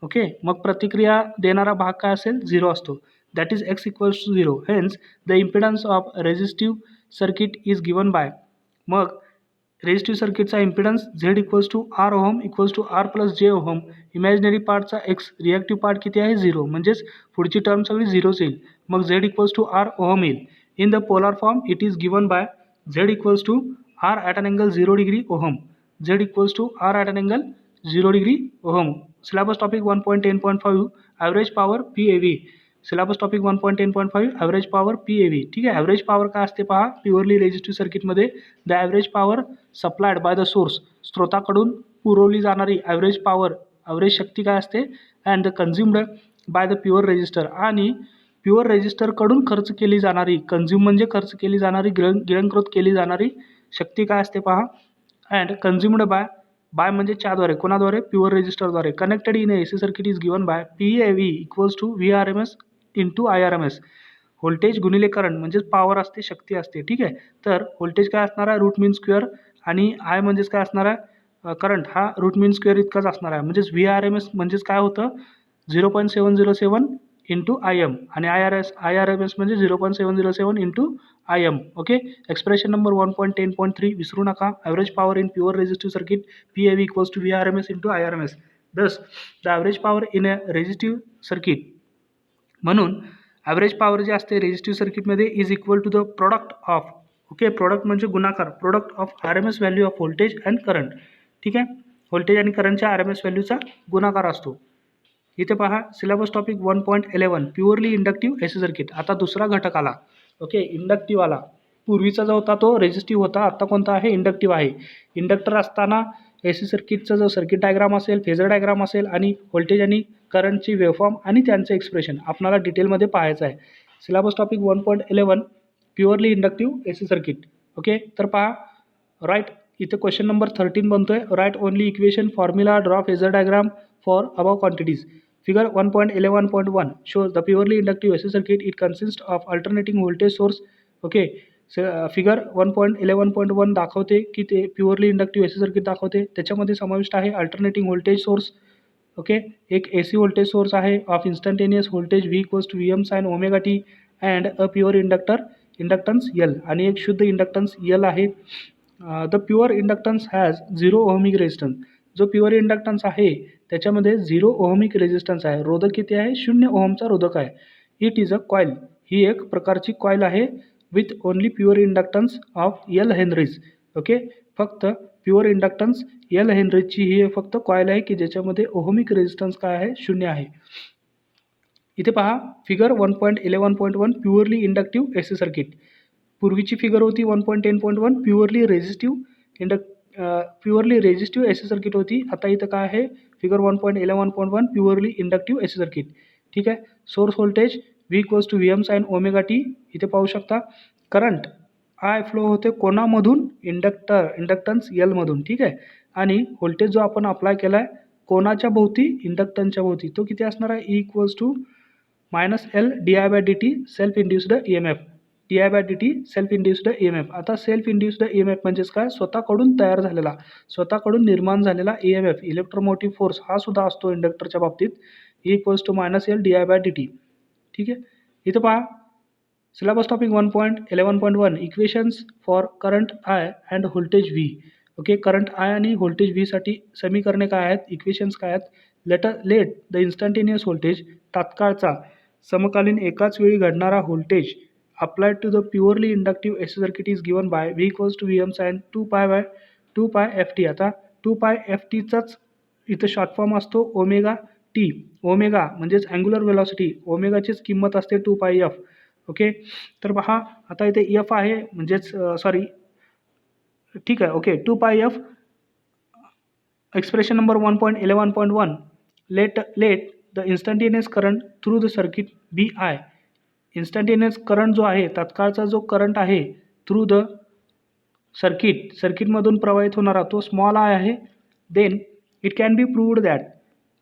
Okay. मग प्रतिक्रिया देणारा भाग काय असेल? झिरो असतो. That is X equals to zero. Hence the impedance of resistive circuit is given by, मग रेझिस्टिव्ह सर्किटचा impedance Z equals to R ohm equals to R plus J ohm. Imaginary पार्टचा एक्स, रिॲक्टिव्ह पार्ट किती आहे? Zero. म्हणजेच पुढची term सगळी झिरोच येईल. मग Z equals to R ohm येईल. In the polar form it is given by Z equals to R at an angle 0 degree ohm. Z equals to R at an angle 0 degree ohm. Syllabus topic 1.10.5 average power PAV. Syllabus topic 1.10.5 average power PAV. ठीक आहे. Average power काय असते पहा purely resistive सर्किटमध्ये? The average power supplied by the source, स्रोताकडून पुरवली जाणारी average power, average शक्ती काय असते? And the consumed by the pure resistor, आणि प्युअर रेझिस्टरकडून खर्च केली जाणारी, कंझ्युम म्हणजे खर्च केली जाणारी, गिळंकृत केली जाणारी शक्ती काय असते पहा? अँड कन्झ्युम्ड बाय, बाय म्हणजे च्याद्वारे, कोणाद्वारे? प्युअर रेझिस्टरद्वारे. Connected in AC circuit is given by PAV equals to VRMS into IRMS. Voltage गुणिले करंट म्हणजेच पॉवर असते, शक्ती असते. ठीक आहे. तर व्होल्टेज काय असणार आहे? रूट मीन स्क्वेअर, आणि आय म्हणजेच काय असणार आहे? करंट हा रूट मीन स्क्वेअर इतकाच असणार आहे. म्हणजेच VRMS म्हणजेच काय होतं? 0.707 इंटू IM, आणि IRMS म्हणजे 0.707 into IM. Okay. Expression number 1.10.3 विसरू नका. Average power in pure resistive circuit PAV equals to VRMS into IRMS. Thus the average power in a resistive circuit. म्हणून ॲव्हरेज पॉवर जे असते रेझिस्टिव्ह सर्किटमध्ये is equal to the product of, okay, product म्हणजे गुणाकार, product of RMS value of voltage and current. ठीक आहे. Voltage आणि करंटच्या RMS व्हॅल्यूचा गुणाकार असतो. इथे पहा syllabus topic 1.11 purely inductive AC circuit. आता दुसरा घटक आला. ओके. इंडक्टिव्ह आला. पूर्वीचा जो होता तो रेझिस्टिव्ह होता, आता कोणता आहे? इंडक्टिव्ह आहे. इंडक्टर असताना AC सर्किटचा जो सर्किट डायग्राम असेल, फेजर डायग्राम असेल, आणि व्होल्टेज आणि करंटची वेव्हफॉर्म आणि त्यांचं एक्सप्रेशन आपल्याला डिटेलमध्ये पाहायचं आहे. Syllabus topic 1.11 purely inductive AC circuit. Okay. तर पहा, राईट, इथे क्वेश्चन नंबर 13 बनतोय. Write only equation, formula, draw phasor diagram for above quantities. Figure 1.11.1 shows the purely inductive AC circuit. It consists of alternating voltage source. Okay. Figure 1.11.1 दाखवते की ते purely inductive AC circuit दाखवते. त्याच्यामध्ये समाविष्ट आहे alternating voltage source. Okay. एक AC voltage source आहे of instantaneous voltage V equals to VM sine omega T, and a pure inductance L, आणि एक शुद्ध इंडक्टन्स L आहे. The pure inductance has 0 ohmic resistance. जो प्युअर इंडक्टन्स आहे त्याच्यामध्ये 0 ohmic resistance आहे. रोधक किती आहे? 0 ओहमचा रोधक आहे. It is a coil. ही एक प्रकारची कॉईल आहे with only pure inductance of L henries. Okay. फक्त प्युअर इंडक्टन्स L हेनरीजची ही फक्त कॉईल आहे की ज्याच्यामध्ये ओहमिक रेजिस्टन्स काय आहे? 0 आहे. इथे पहा figure 1.11.1 purely inductive AC circuit. पूर्वीची फिगर होती 1.10.1 प्युअरली रेझिस्टिव्ह AC सर्किट होती. आता इथं काय आहे? Figure 1.11.1 purely inductive AC circuit. ठीक आहे. Source voltage V equals to VM sine omega T. इथे पाहू शकता. करंट I फ्लो होते कोणामधून? इंडक्टन्स L मधून. ठीक आहे. आणि व्होल्टेज जो आपण अप्लाय केला आहे कोणाच्या भोवती? इंडक्टन्सच्या भोवती. तो किती असणार आहे? E equals to -L di/dt self induced EMF. di/dt self induced EMF. आता सेल्फ इंड्युस्ड EMF म्हणजेच काय? स्वतःकडून तयार झालेला, स्वतःकडून निर्माण झालेला EMF, इलेक्ट्रोमोटिव्ह फोर्स, हा सुद्धा असतो इंडक्टरच्या बाबतीत. E equals to -L di/dt. ठीक आहे. इथं पहा syllabus topic 1.11.1 equations for current I and voltage V. Okay, current I आणि व्होल्टेज व्हीसाठी समीकरणे काय आहेत, इक्वेशन्स काय आहेत. लेट द इन्स्टंटेनियस व्होल्टेज, तात्काळचा समकालीन एकाच वेळी घडणारा voltage applied to the purely inductive AC circuit is given by V equals to V M sine 2 pi F T. आता 2 पाय एफ टीचाच इथं शॉर्ट फॉर्म असतो ओमेगा टी. ओमेगा म्हणजेच angular velocity, ओमेगाचीच किंमत असते 2 पाय एफ. ओके, तर पहा आता इथे एफ आहे म्हणजेच सॉरी ठीक आहे. Okay, 2 pi F expression number 1.11.1. Let the instantaneous current through the circuit be I. Instantaneous current जो आहे, तात्काळचा जो करंट आहे थ्रू द सर्किटमधून प्रवाहित होणारा तो स्मॉल आय आहे. Then it can be proved that.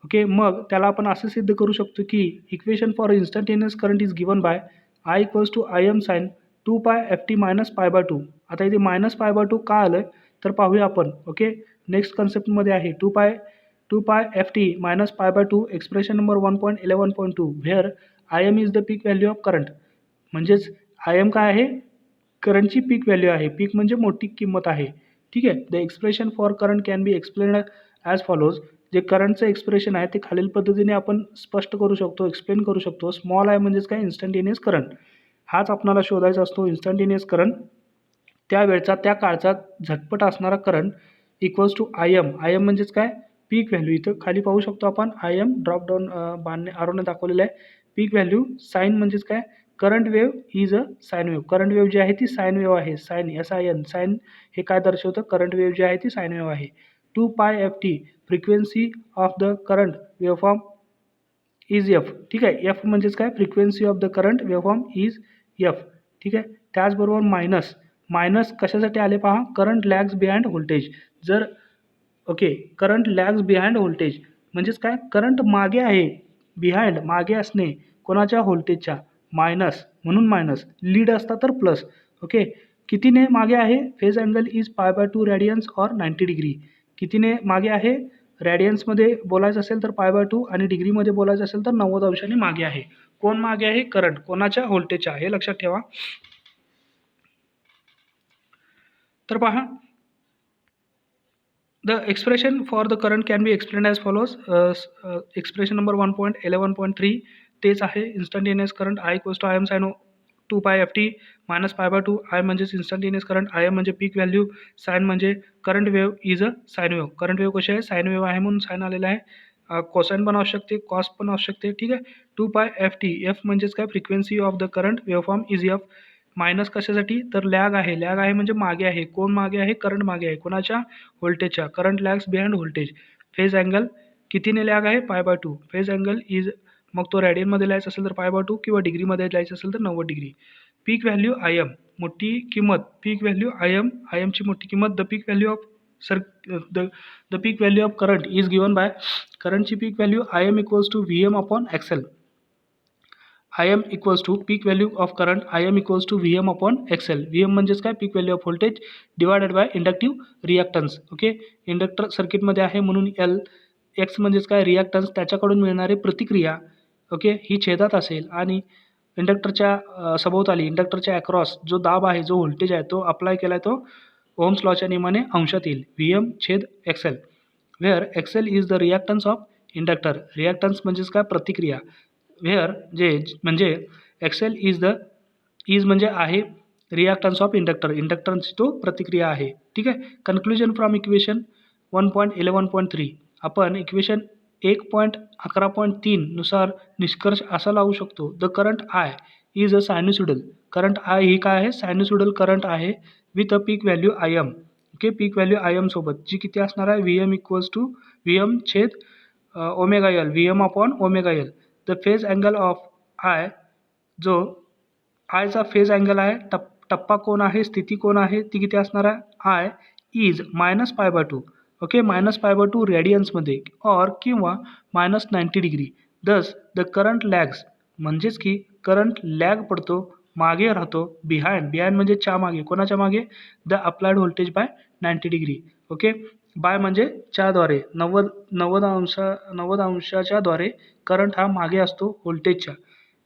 Okay, मग त्याला आपण असं सिद्ध करू शकतो की equation for instantaneous current is given by I equals to I M sine 2 pi F T minus पाय/2. आता इथे -पाय/2 का आलं तर पाहूया आपण. ओके, नेक्स्ट कन्सेप्टमध्ये आहे 2 पाय एफ टी मायनस पाय/2 expression number 1.11.2 where I M is the peak value of current. म्हणजेच आय एम काय आहे, करंटची पीक व्हॅल्यू आहे. पीक म्हणजे मोठी किंमत आहे. ठीक आहे. The expression for current can be explained as follows. जे करंटचं एक्सप्रेशन आहे ते खालील पद्धतीने आपण स्पष्ट करू शकतो, एक्सप्लेन करू शकतो. स्मॉल आय म्हणजेच काय, इन्स्टंटेनियस करंट. हाच आपल्याला शोधायचा असतो इन्स्टंटेनियस करंट. त्यावेळचा त्या काळचा झटपट असणारा current equals to I M. I M म्हणजेच काय, पीक व्हॅल्यू. इथं खाली पाहू शकतो आपण आय एम ड्रॉप डाऊन बाणने आरोने दाखवलेलं आहे. Peak value. साईन म्हणजेच काय, current wave is a sine wave. Current wave जी आहे ती साईन वेव्ह आहे. Sine SIN. साईन हे काय दर्शवतं, करंट वेव्ह जी आहे ती साईन वेव्ह आहे. 2 pi F T frequency of the current waveform is F. ठीक आहे, एफ म्हणजेच काय, frequency of the current waveform is F. ठीक आहे. त्याचबरोबर मायनस कशासाठी आले पहा, करंट लॅग्स बिहाइंड व्होल्टेज. जर okay, current lags behind voltage म्हणजेच काय, करंट मागे आहे. बिहाइंड मागे असणे कोणाच्या, व्होल्टेजच्या. मायनस म्हणून मायनस, लीड असता तर प्लस. ओके, कितीने मागे आहे, फेज अँगल इज पाय/2 रॅडियन्स ऑर 90 डिग्री. कितीने मागे आहे, रॅडियन्समध्ये बोलायचं असेल तर पाय/2 आणि डिग्रीमध्ये बोलायचं असेल तर 90 अंशाने मागे आहे. कोण मागे आहे, करंट. कोणाच्या, व्होल्टेजच्या. हे लक्षात ठेवा. तर पहा, the expression for the current can be explain as follows. Expression number 1.11.3 तेच आहे. Instantaneous current I equals to I M sine 2 pi F T minus पाय/2. आय म्हणजेच इन्स्टंटेनियस करंट, आय एम म्हणजे पीक व्हॅल्यू, साइन म्हणजे current wave is a sine wave. Current wave कशी आहे, sine wave आहे म्हणून साइन आलेला आहे. कोसाइन पण असू शकते, कॉस पण असू शकते. ठीक आहे. 2 पाय एफ टी, एफ म्हणजेच काय, frequency of the current waveform is F. Minus कशासाठी, तर लॅग आहे. लॅग आहे म्हणजे मागे आहे. कोण मागे आहे, करंट मागे आहे. कोणाच्या, व्होल्टेजच्या. Current lags behind voltage. Phase angle कितीने लॅग आहे, पाय/2. फेज अँगल इज, मग तो रॅडियनमध्ये लिहायचा असेल तर पाय/2 किंवा डिग्रीमध्ये लिहायचं असेल तर 90 डिग्री. पीक व्हॅल्यू आय एम, मोठी किंमत. Peak value I M, I एमची मोठी किंमत. The peak value of the peak value of current is given by, करंटची peak value I M equals to V M upon XL. I M equals to peak value of current, I M equals to V M upon XL. V M म्हणजेच काय, peak value of voltage divided by inductive reactance. Okay, inductor सर्किटमध्ये आहे म्हणून L. X म्हणजेच काय, reactance, त्याच्याकडून मिळणारी प्रतिक्रिया. ओके, ही छेदात असेल आणि इंडक्टरच्या सभोवताली, इंडक्टरच्या अक्रॉस जो दाब आहे, जो व्होल्टेज आहे तो अप्लाय केला आहे, तो ओम्स लॉच्या नियमाने अंशात येईल. व्ही एम छेद X L, where X L is the reactance of inductor. Reactance म्हणजेच काय, प्रतिक्रिया. व्हेअर जे म्हणजे एक्सेल इज म्हणजे आहे, रिॲक्टन्स ऑफ इंडक्टर, इंडक्टरची तो प्रतिक्रिया आहे. ठीक आहे. Conclusion from equation 1.11.3. आपण इक्वेशन 1.11.3 नुसार निष्कर्ष असा लावू शकतो, the current I is a sinusoidal. Current I ही काय आहे, सायनुसॉइडल करंट आहे with a peak value I M. Okay, peak value I M सोबत जी किती असणार आहे, V M equals to V M छेद omega L, V M upon omega L. The phase angle of I, जो आयचा phase angle आहे, टप्पा कोण आहे, स्थिती कोण आहे, ती किती असणार आहे, आय इज -पाय/2. ओके, -पाय/2 रॅडियन्समध्ये ऑर किंवा -90 डिग्री. दस द करंट लॅग्स, म्हणजेच की करंट लॅग पडतो, मागे राहतो. बिहाइंड म्हणजे च्या मागे, कोणाच्या मागे, the applied voltage by 90 degree. Okay, by म्हणजे च्याद्वारे, 90 अंशाच्या द्वारे करंट हा मागे असतो व्होल्टेजच्या.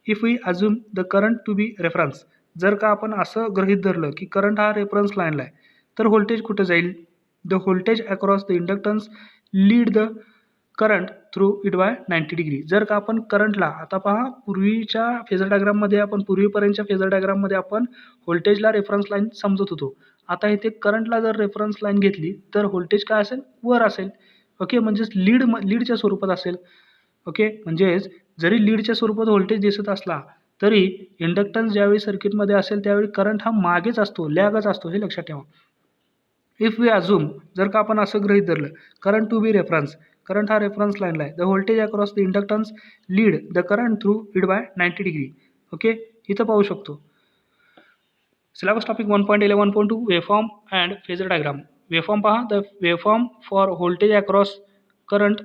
If we assume the current to be reference, जर का आपण असं गृहीत धरलं की करंट हा रेफरन्स लाईनला आहे, तर व्होल्टेज कुठं जाईल, the voltage across the inductance lead the current through it by 90 degree. जर का आपण करंटला, आता पहा पूर्वीच्या फेजर डायग्राममध्ये आपण पूर्वीपर्यंतच्या फेजर डायग्राममध्ये आपण व्होल्टेजला रेफरन्स लाईन समजत होतो. आता इथे करंटला जर रेफरन्स लाईन घेतली तर व्होल्टेज काय असेल, वर असेल. ओके, म्हणजेच लीडच्या स्वरूपात असेल. ओके, म्हणजेच जरी लीडच्या स्वरूपात व्होल्टेज दिसत असला तरी इंडक्टन्स ज्यावेळी सर्किटमध्ये असेल त्यावेळी करंट हा मागेच असतो, लॅगच असतो, हे लक्षात ठेवा. इफ वी अझूम, जर का आपण असं गृहीत धरलं current to be reference, current हा रेफरन्स लाईनला आहे, the voltage across the inductance lead the current through it by 90 degree. Okay, इथं पाहू शकतो. Syllabus topic 1.11.2 waveform and phasor diagram. Waveform पहा, the waveform for voltage across current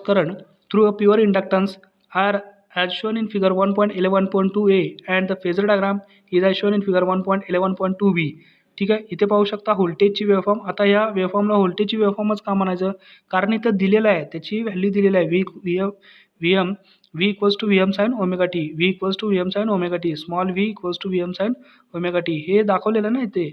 current through a pure inductance are as shown in figure 1.11.2a and the phasor diagram is as shown in figure 1.11.2b. ठीक आहे, इथे पाहू शकता व्होल्टेजची waveform. आता या वेवफॉर्मला व्होल्टेजची वेवफॉर्मच का म्हणायचं, कारण इथं दिलेलं आहे, त्याची व्हॅल्यू दिलेली आहे, v equals to Vm sin omega t, v equals to Vm sin omega t, small v equals to Vm sin omega t, हे दाखवलेलं ना इथे.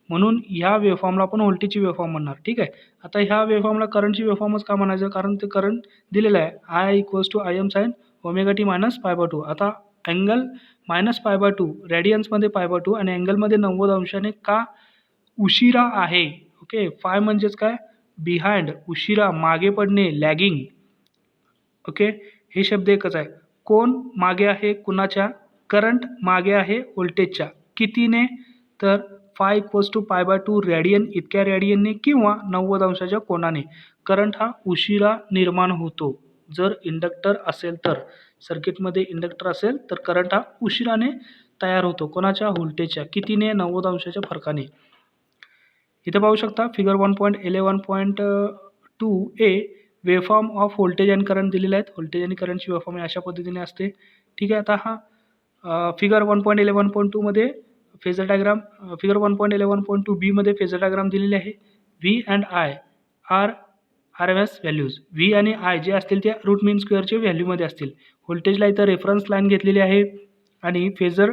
म्हणून ह्या वेवफॉर्मला आपण व्होल्टेजची वेवफॉर्म म्हणणार. ठीक आहे, आता ह्या वेवफॉर्मला करंटची वेवफॉर्मच का म्हणायचं, कारण ते करंट दिलेलं आहे, I equals to Im sin omega T minus π/2. आता अँगल मायनस π/2 रेडियन्समध्ये π/2 आणि अँगलमध्ये 90 अंशाने का उशिरा आहे. ओके, फाय म्हणजेच काय, बिहाइंड, उशिरा, मागे पडणे, लॅगिंग. ओके, हे शब्द एकच आहे. कोण मागे आहे, कुणाच्या, करंट मागे आहे व्होल्टेजच्या. कितीने, तर फाय इक्वल्स टू π/2 रेडियन, इतक्या रेडियनने किंवा 90 अंशाच्या कोणाने करंट हा उशिरा निर्माण होतो. जर इंडक्टर असेल तर, सर्किटमध्ये इंडक्टर असेल तर करंट हा उशिराने तयार होतो. कोणाच्या, व्होल्टेजच्या. कितीने, 90 अंशाच्या फरकाने. इथे पाहू शकता figure 1.11.2a waveform of voltage and current दिलेले आहेत. व्होल्टेज आणि करंटची वेवफॉर्म अशा पद्धतीने असते. ठीक आहे, आता हा फिगर 1.11.2 मध्ये फेजर डायग्राम, फिगर 1.11.2b मध्ये फेजर डायग्राम दिलेली आहे. V and I are RMS values. V आणि आय जे असतील ते रूट मीन स्क्वेअरचे व्हॅल्यूमध्ये असतील. व्होल्टेजला इथं रेफरन्स लाईन घेतलेली आहे आणि फेजर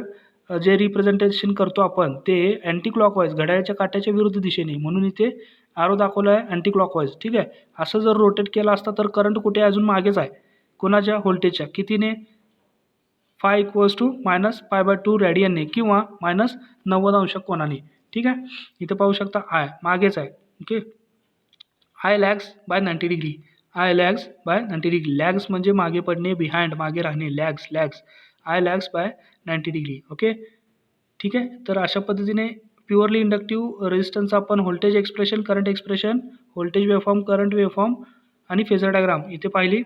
जे रिप्रेझेंटेशन करतो आपण ते अँटी क्लॉकवाईज, घड्याळाच्या काट्याच्या विरुद्ध दिशेने, म्हणून इथे आरो दाखवला आहे अँटी क्लॉकवाईज. ठीक आहे, असं जर रोटेट केला असता तर करंट कुठे अजून मागेच आहे, कोणाच्या, व्होल्टेजच्या. कितीने, फाय इक्वल्स टू मायनस π/2 रेडियनने किंवा मायनस 90 अंश कोणाने. ठीक आहे, इथे पाहू शकता आय मागेच आहे. Okay, I lags by 90 degree, I lags by 90 degree. Lags म्हणजे मागे पडणे, बिहाइंड, मागे राहणे, lags. I lags by 90 degree. Okay, ठीक आहे, तर अशा पद्धतीने प्युअरली इंडक्टिव्ह रेजिस्टन्स आपण voltage expression, current expression, voltage waveform, current waveform आणि फेजर डायग्राम इथे पाहिली.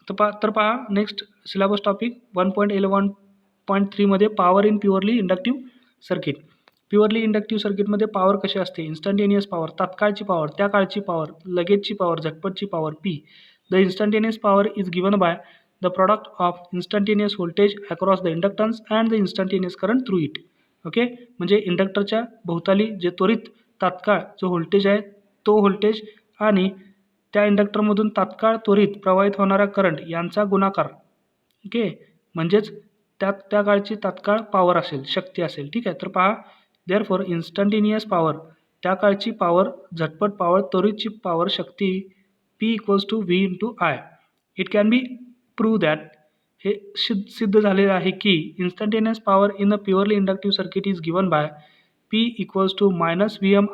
तर पहा नेक्स्ट सिलेबस टॉपिक 1.11.3 मध्ये power in purely inductive circuit. Purely inductive सर्किटमध्ये पॉवर कशी असते, इन्स्टंटेनियस पॉवर, तात्काळची पॉवर, त्या काळची पॉवर, लगेचची पॉवर, झटपटची power P. The instantaneous power is given by the product of instantaneous voltage across the inductance and the instantaneous current through it. Okay, म्हणजे इंडक्टरच्या भोवताली जे त्वरित तात्काळ जो व्होल्टेज आहे तो व्होल्टेज आणि त्या इंडक्टरमधून तात्काळ त्वरित प्रवाहित होणारा करंट यांचा गुणाकार. ओके, म्हणजेच त्या काळची तात्काळ पॉवर असेल, शक्ती असेल. ठीक आहे, तर पहा देअरफॉर इन्स्टंटेनियस पॉवर, त्या काळची पॉवर, झटपट पॉवर, त्वरितची पॉवर, शक्ती P equals to V into I. It can be prove that, हे सिद्ध झालेलं आहे की instantaneous power in a purely inductive circuit is given by P equals to minus Vm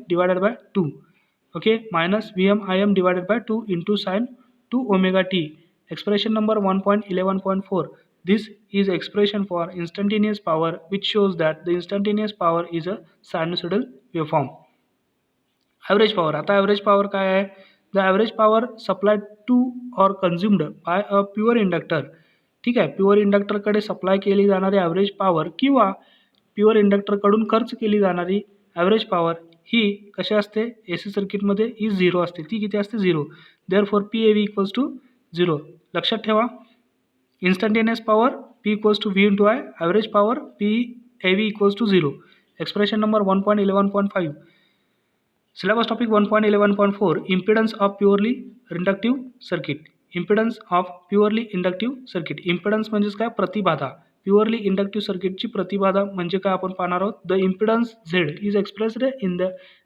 divided by 2. Okay, minus Vm divided by 2 into sine 2 omega T. Expression number 1.11.4. This is expression for instantaneous power which shows that the instantaneous power is a sinusoidal waveform. Average power. आता average power काय आहे, the average power supplied to or consumed by a pure inductor. ठीक आहे, pure इंडक्टरकडे supply केली जाणारी average power किंवा pure इंडक्टरकडून खर्च केली जाणारी ॲव्हरेज पॉवर ही कशी असते, AC सर्किटमध्ये ही 0 असते. ती किती असते, 0. Therefore PAV equals to 0. लक्षात ठेवा, instantaneous power P equals to V into I, average power PAV equals to 0. Expression number 1.11.5. Syllabus topic 1.11.4 impedance of purely inductive circuit. Impedance of purely inductive circuit. Impedance म्हणजेच काय, प्रतिबाधा. Purely inductive सर्किटची प्रतिबाधा म्हणजे काय आपण पाहणार आहोत. The impedance Z is expressed in the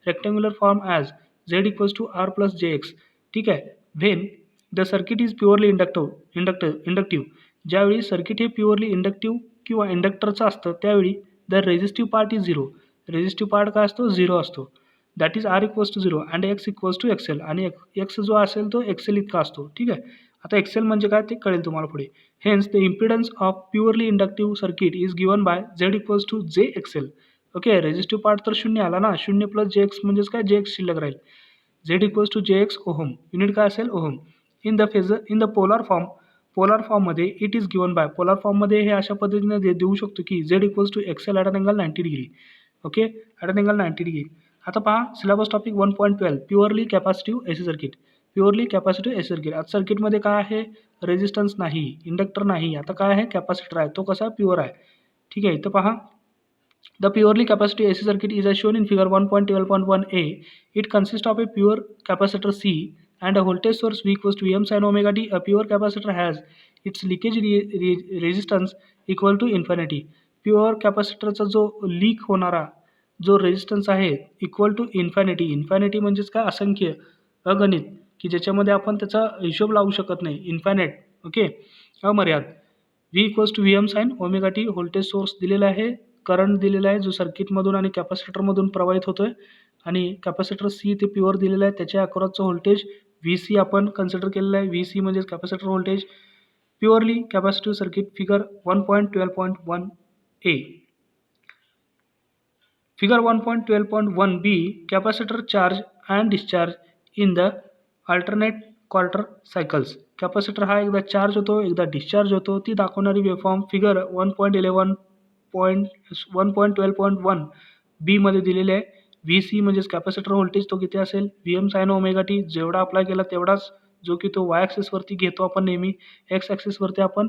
rectangular form as Z equals to R plus जे एक्स. ठीक आहे. When the circuit is purely inductive ज्यावेळी सर्किट हे प्युअरली इंडक्टिव्ह किंवा इंडक्टरचं असतं त्यावेळी the resistive part is zero. Resistive part काय असतो, झिरो असतो. That is R equals to zero and X equals to X L. आणि एक्स जो असेल तो एक्सेल इतका असतो. ठीक आहे. आता एक्सेल म्हणजे काय ते कळेल तुम्हाला पुढे. Hence the impedance of purely inductive circuit is given by Z equals to j X L. Okay. Resistive part तर शून्य आला ना, शून्य प्लस जे एक्स म्हणजेच काय, जे एक्स शिल्लक राहील. Z equals to j X ohm. Unit काय असेल, ओहम. इन द पोलार फॉर्ममध्ये it is given by. Polar फॉर्ममध्ये हे अशा पद्धतीने देऊ शकतो की Z equals to X L at an angle 90 degree. Okay. At an angle 90 degree. आता पहा syllabus topic 1.12 purely capacitive AC circuit. Purely capacitive AC circuit. आता सर्किटमध्ये काय आहे, रेजिस्टन्स नाही, इंडक्टर नाही. आता काय आहे, कॅपॅसिटर आहे. तो कसा प्युअर आहे. ठीक आहे. इथं पहा the purely capacitive AC circuit is shown in figure 1.12.1a. It consist of a pure capacitor C and a voltage source V equals to Vm sin omega t. A pure capacitor has its leakage resistance equal to infinity. Pure कॅपॅसिटरचा जो leak होणारा जो resistance आहे equal to इन्फॅनिटी. इन्फॅनिटी म्हणजेच काय, असंख्य, अगणित, की ज्याच्यामध्ये आपण त्याचा हिशोब लावू शकत नाही. इन्फॅनेट. ओके. अमर्याद. V equals to V M sine omega t. Voltage source दिलेला आहे, करंट दिलेला आहे जो सर्किटमधून आणि कॅपॅसिटरमधून प्रवाहित होतोय. आणि कॅपॅसिटर सी ते प्युअर दिलेलं आहे, त्याच्या अक्रॉसचं व्होल्टेज व्ही सी आपण कन्सिडर केलेलं आहे. व्ही सी म्हणजेच capacitor voltage. Purely capacitive circuit figure 1.12.1a. Figure 1.12.1b capacitor charge and discharge in the alternate quarter cycles. Capacitor हा एकदा चार्ज होतो, एकदा डिस्चार्ज होतो, ती दाखवणारी वेवफॉर्म फिगर 1.12.1 बी मध्ये दिलेली आहे. व्ही सी म्हणजेच कॅपॅसिटर व्होल्टेज तो किती असेल, V M sine omega t. जेवढा अप्लाय केला तेवढाच, जो की तो वाय ॲक्सिसवरती घेतो आपण नेहमी, एक्स ॲक्सिसवरती आपण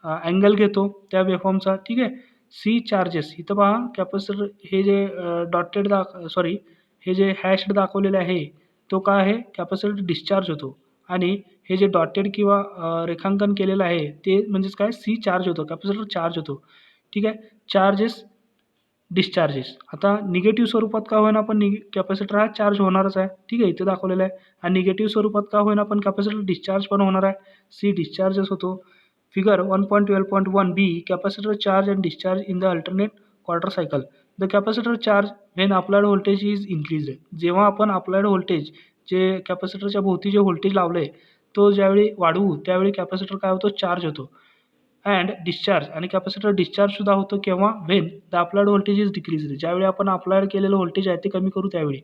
अँगल घेतो त्या वेवफॉर्मचा. ठीक आहे. C charges. इथं पहा कॅपॅसिटर हे जे डॉटेड हे जे हॅशड दाखवलेले आहे तो काय आहे, कॅपॅसिटर डिस्चार्ज होतो. आणि हे जे डॉटेड किंवा रेखांकन केलेलं आहे ते म्हणजेच काय, सी चार्ज होतो, कॅपॅसिटर चार्ज होतो. ठीक आहे. Charges, discharges. आता निगेटिव्ह स्वरूपात का होईना पण कॅपॅसिटर हा चार्ज होणारच आहे. ठीक आहे. इथे दाखवलेलं आहे. आणि निगेटिव्ह स्वरूपात का होईना पण कॅपॅसिटर डिस्चार्ज पण होणार आहे. सी डिस्चार्जेस होतो. Figure 1.12.1 B capacitor charge and discharge in the alternate quarter cycle. The capacitor charge when applied voltage is increased. जेव्हा आपण अप्लाइड व्होल्टेज, जे कॅपॅसिटरच्या भोवती जे व्होल्टेज लावलं आहे तो ज्यावेळी वाढवू त्यावेळी कॅपॅसिटर काय होतो, चार्ज होतो. And discharge. आणि कॅपॅसिटर डिस्चार्जसुद्धा होतो केव्हा, when the applied voltage is decreased. ज्यावेळी आपण अप्लाइड केलेलं व्होल्टेज आहे ते कमी करू त्यावेळी.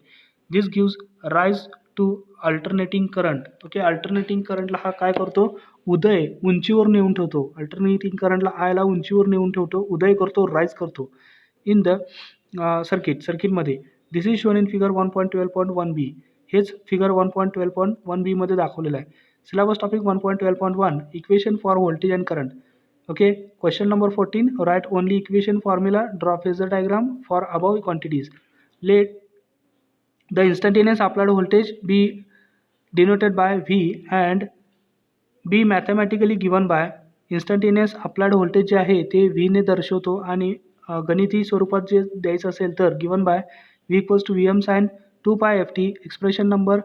This gives rise to alternating current. Okay. Alternating करंटला हा काय करतो, उदय उंचीवर नेऊन ठेवतो. अल्टरनेटिंग करंटला आयला उंचीवर नेऊन ठेवतो, उदय करतो, राईज करतो इन द सर्किटमध्ये. This is shown in figure 1.12.1 B. हेच फिगर 1.12.1 बी मध्ये दाखवलेलं आहे. Syllabus topic 1.12.1 equation for voltage and current. Okay. Question number 14 write only equation formula, draw phasor diagram for above quantities. Let the instantaneous applied voltage be denoted by V and be mathematically given by. instantaneous applied voltage जे आहे ते V ने दर्शवतो आणि गणिती स्वरूपात जे द्यायचं असेल तर given by V equals to VM sine 2 pi ft. Expression number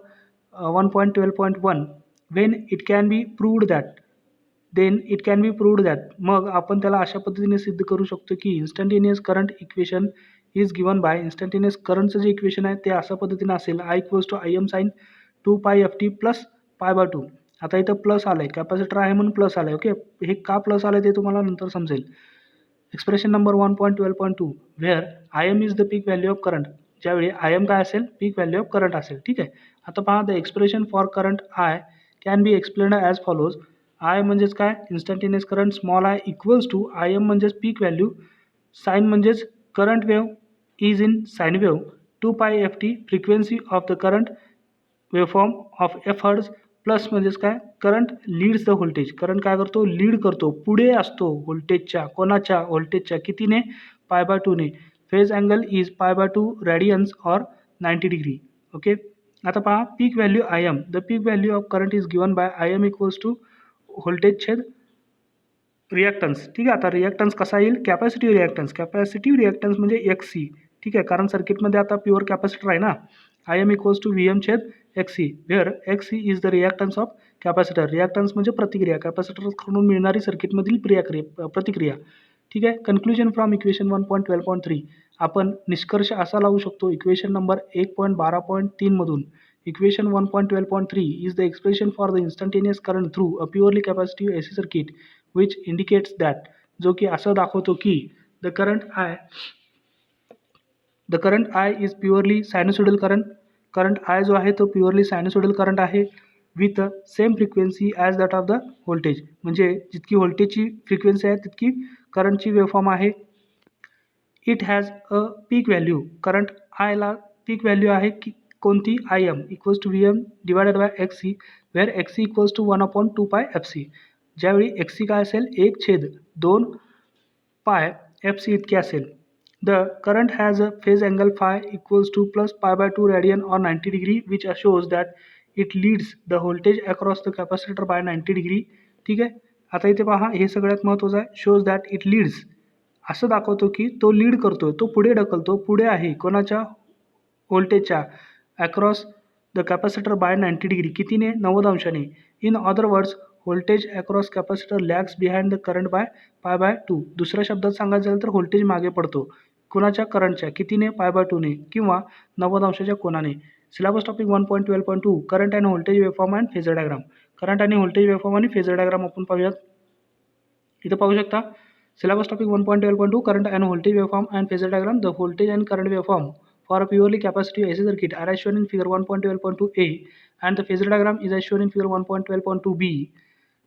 1.12.1 when it can be proved that, then it can be proved that. मग आपण त्याला अशा पद्धतीने सिद्ध करू शकतो की instantaneous current equation is given by. Instantaneous करंटचं जे इक्वेशन आहे ते अशा पद्धतीने असेल, I equals to IM sine 2 pi ft plus π/2. आता इथं प्लस आलं आहे, कॅपॅसिटर आहे म्हणून प्लस आलं आहे. ओके. हे का प्लस आलं आहे ते तुम्हाला नंतर समजेल. Expression number 1.12.2 where IM is the peak value of current. ज्यावेळी IM काय असेल, पीक व्हॅल्यू ऑफ करंट असेल. ठीक आहे. आता पहा the expression for current I can be explained as follows. I म्हणजेच काय, instantaneous current small I equals to IM म्हणजेच पीक व्हॅल्यू, साइन म्हणजेच current wave is in sine wave 2 pi ft frequency of the current waveform of f hertz plus म्हणजेच काय, current leads the voltage. Current काय करतो, lead करतो, पुढे असतो व्होल्टेजच्या. कोणाच्या, व्होल्टेजच्या. कितीने, π/2 ने. फेज अँगल इज π/2 रेडियन्स और 90 डिग्री. ओके. आता पहा peak value IM. The peak value of current is given by IM equals to voltage छेद रिॲक्टन्स, ठीक आहे. आता रिॲक्टन्स कसा येईल, कॅपॅसिटिव्ह रिॲक्टन्स. कॅपॅसिटिव्ह रिॲक्टन्स म्हणजे XC, ठीक आहे. कारण सर्किटमध्ये आता प्युअर कॅपॅसिटर आहे ना. IM equals to VM/XC, where XC is the reactance of capacitor. Reactance म्हणजे प्रतिक्रिया, कॅपॅसिटरकडून मिळणारी सर्किटमधील प्रतिक्रिया, ठीक आहे. कन्क्लुजन फ्रॉम इक्वेशन 1.12.3, आपण निष्कर्ष असा लावू शकतो इक्वेशन नंबर 1.12.3 मधून. Equation 1.12.3 is the expression for the instantaneous current through a purely capacitive AC circuit which indicates that, जो की असं दाखवतो की the current I is purely sinusoidal current I जो आहे तो प्युअरली सायनुसॉइडल करंट आहे with same frequency as that of the voltage. म्हणजे जितकी व्होल्टेजची फ्रिक्वेन्सी आहे तितकी करंटची वेव्हफॉर्म आहे. It has a peak value. Current आयला पीक व्हॅल्यू आहे की कोणती, IM equals to VM divided by XC, where XC equals to 1/2πfc. ज्यावेळी XC काय असेल, 1/2 πfc इतके असेल. The current has a phase angle phi equals to plus π/2 radian or 90 degree which shows that it leads the voltage across the capacitor by 90 degree. ठीक आहे. आता इथे पहा, हे सगळ्यात महत्त्वाचं आहे. शोज दॅट इट लीड्स, असं दाखवतो की तो लीड करतो, तो पुढे ढकलतो, पुढे आहे कोणाच्या, व्होल्टेजच्या across the capacitor by 90 degree, कितीने, 90 अंशाने. In other words, voltage across capacitor lags behind the current by π/2. दुसऱ्या शब्दात सांगायचं झालं तर व्होल्टेज मागे पडतो कोणाच्या, करंटच्या, कितीने, π/2 ने किंवा 90 अंशाच्या कोनाने. Syllabus topic 1.12.2 current and voltage waveform and phasor diagram. Current आणि व्होल्टेज वेव्हफॉर्म आणि फेजर डायग्राम आपण पाहूयात. इथं पाहू शकता syllabus topic 1.12.2 current and voltage waveform and phasor diagram. The voltage and current waveform for a purely capacitive AC circuit are as shown in figure 1.12.2a and the phasor diagram is as shown in figure 1.12.2b.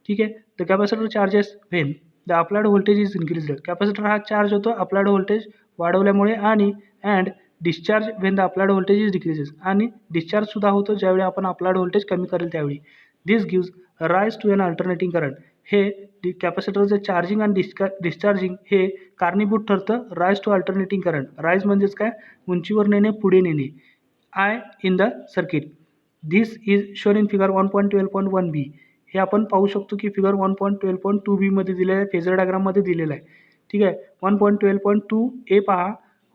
ठीक आहे. The capacitor charges when the applied voltage is increased. Capacitor हा charge होतो applied voltage वाढवल्यामुळे, आणि and discharge when the applied voltage is decreases, आणि discharge सुद्धा होतो ज्यावेळी आपण अप्लाइड व्होल्टेज कमी करेल त्यावेळी. This gives rise to an alternating current. हे कॅपॅसिटरचं चार्जिंग आणि डिस्चार्जिंग हे कारणीभूत ठरतं rise to alternating current. Rise म्हणजेच काय, उंचीवर नेणे, पुढे नेणे. I in the circuit. This is shown in figure 1.12.1b. हे आपण पाहू शकतो की फिगर 1.12.2b मध्ये दिलेलं आहे, फेजर डायग्राममध्ये दिलेलं आहे. ठीक आहे. 1.12.2a पहा,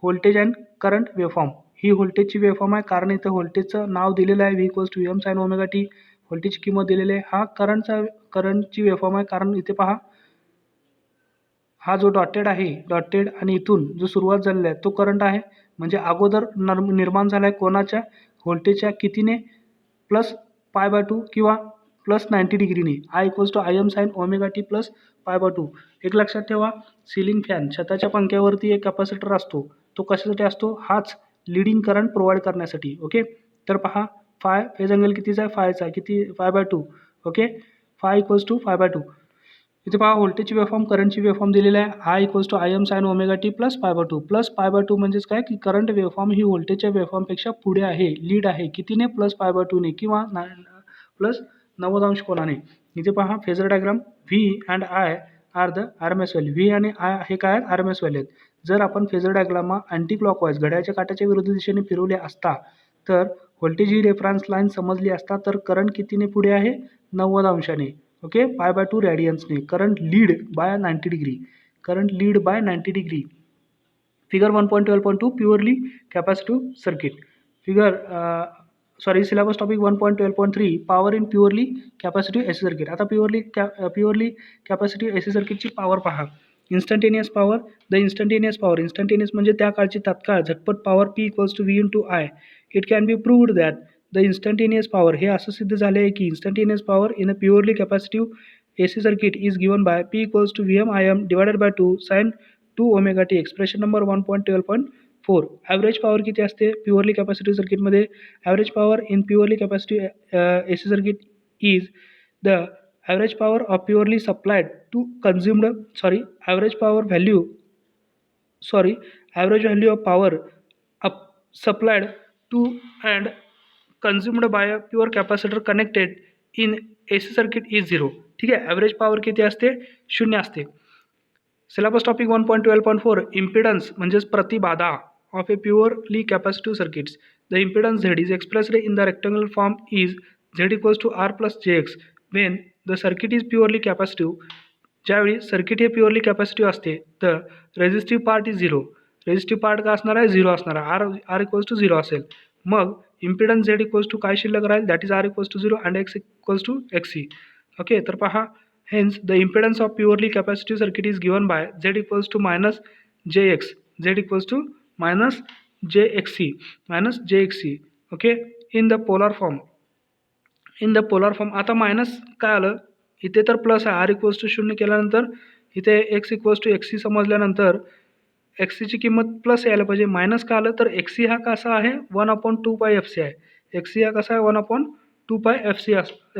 व्होल्टेज अँड करंट वेव्हफॉर्म. ही व्होल्टेजची वेव्हफॉर्म आहे, कारण इथं व्होल्टेजचं नाव दिलेलं आहे, V = VM sin ωt. व्होल्टेजची किंमत दिलेली आहे. हा करंटची वेव्हफॉर्म आहे, कारण इथे पहा, हा जो डॉटेड आहे, डॉटेड आणि इथून जो सुरुवात झालेला आहे तो करंट आहे. म्हणजे अगोदर निर्माण झाला आहे कोणाच्या, व्होल्टेजच्या, कितीने, प्लस π/2 किंवा प्लस 90 डिग्रीने. I = IM sin ωt plus π/2. एक लक्षात ठेवा, सिलिंग फॅन, छताच्या पंख्यावरती एक कॅपॅसिटर असतो. तो कशासाठी असतो, हाच लिडिंग करंट प्रोव्हाइड करण्यासाठी. ओके. तर पहा, फाय फेज अँगल कितीचा आहे, फायचा, किती, π/2. ओके. फाय = π/2. इथे पहा, व्होल्टेजची वेव्हफॉर्म, करंटची वेव्हफॉर्म दिलेली आहे. I = IM sin ωt plus π/2. Plus π/2 म्हणजेच काय, की करंट वेव्हफॉर्म ही व्होल्टेजच्या वेव्हफॉर्मपेक्षा पुढे आहे, लीड आहे, कितीने, प्लस π/2 ने किंवा प्लस 90 अंश कोनाने. इथे पहा phasor diagram. V and I are the RMS value. V आणि I हे काय आहेत, RMS व्हॅल्यू आहेत. जर आपण फेजर डायग्रामला अँटी क्लॉकवाईज, घड्याळाच्या काट्याच्या विरुद्ध दिशेने फिरवले असता, तर व्होल्टेज ही रेफरन्स लाईन समजली असता, तर करंट कितीने पुढे आहे, 90 अंशाने. ओके. π/2 रेडियन्सने. Current lead by 90 degree. Current lead by 90 degree. Figure 1.12.2 purely capacitive circuit. Syllabus topic 1.12.3 power in purely capacitive AC circuit. आता प्युअरली कॅपॅसिटिव्ह AC सर्किटची पॉवर पहा. Instantaneous power. The instantaneous power, instantaneous म्हणजे त्या काळची तात्काळ झटपट power, P = V × I. It can be proved that the instantaneous power, हे असं सिद्ध झाले आहे की instantaneous power in a purely capacitive AC circuit is given by P = VM IM divided by 2 sin 2 ωt. Expression number 1.12.4. Average power किती असते purely capacitive सर्किटमध्ये. Average power in purely capacitive AC circuit is the average power of purely supplied to consumed, average value of power supplied to and consumed by a pure capacitor connected in AC circuit is 0. ठीक आहे. Average power किती असते, 0 असते. Syllabus topic 1.12.4 impedance म्हणजेच प्रतिबाधा of A purely capacitive circuits. The impedance Z is expressed in the rectangular form is Z = R + jX when the circuit is purely capacitive. ज्यावेळी circuit हे purely capacitive असते तर resistive part is zero. Resistive part का असणार आहे? Zero असणार आहे. R equals to zero असेल. मग इम्पिडन्स झेड इक्वल्स टू काय शिल्लक राहील? That is R equals to zero and X equals to XC. Okay, तर पहा, hence the impedance of purely capacitive circuit is given by Z equals to minus J X. Z equals to minus J XC, minus J XC. Okay, in the polar form. In the polar form. आता minus काय आलं? इथे तर plus आहे. R equals to शून्य केल्यानंतर इथे x equals to एक्सी समजल्यानंतर एक्सीची किंमत प्लस यायला पाहिजे. मायनस का आलं? तर एक्सी हा कसा आहे? 1/2 एफ सी आहे. एक्सी हा कसा आहे? 1/2 एफ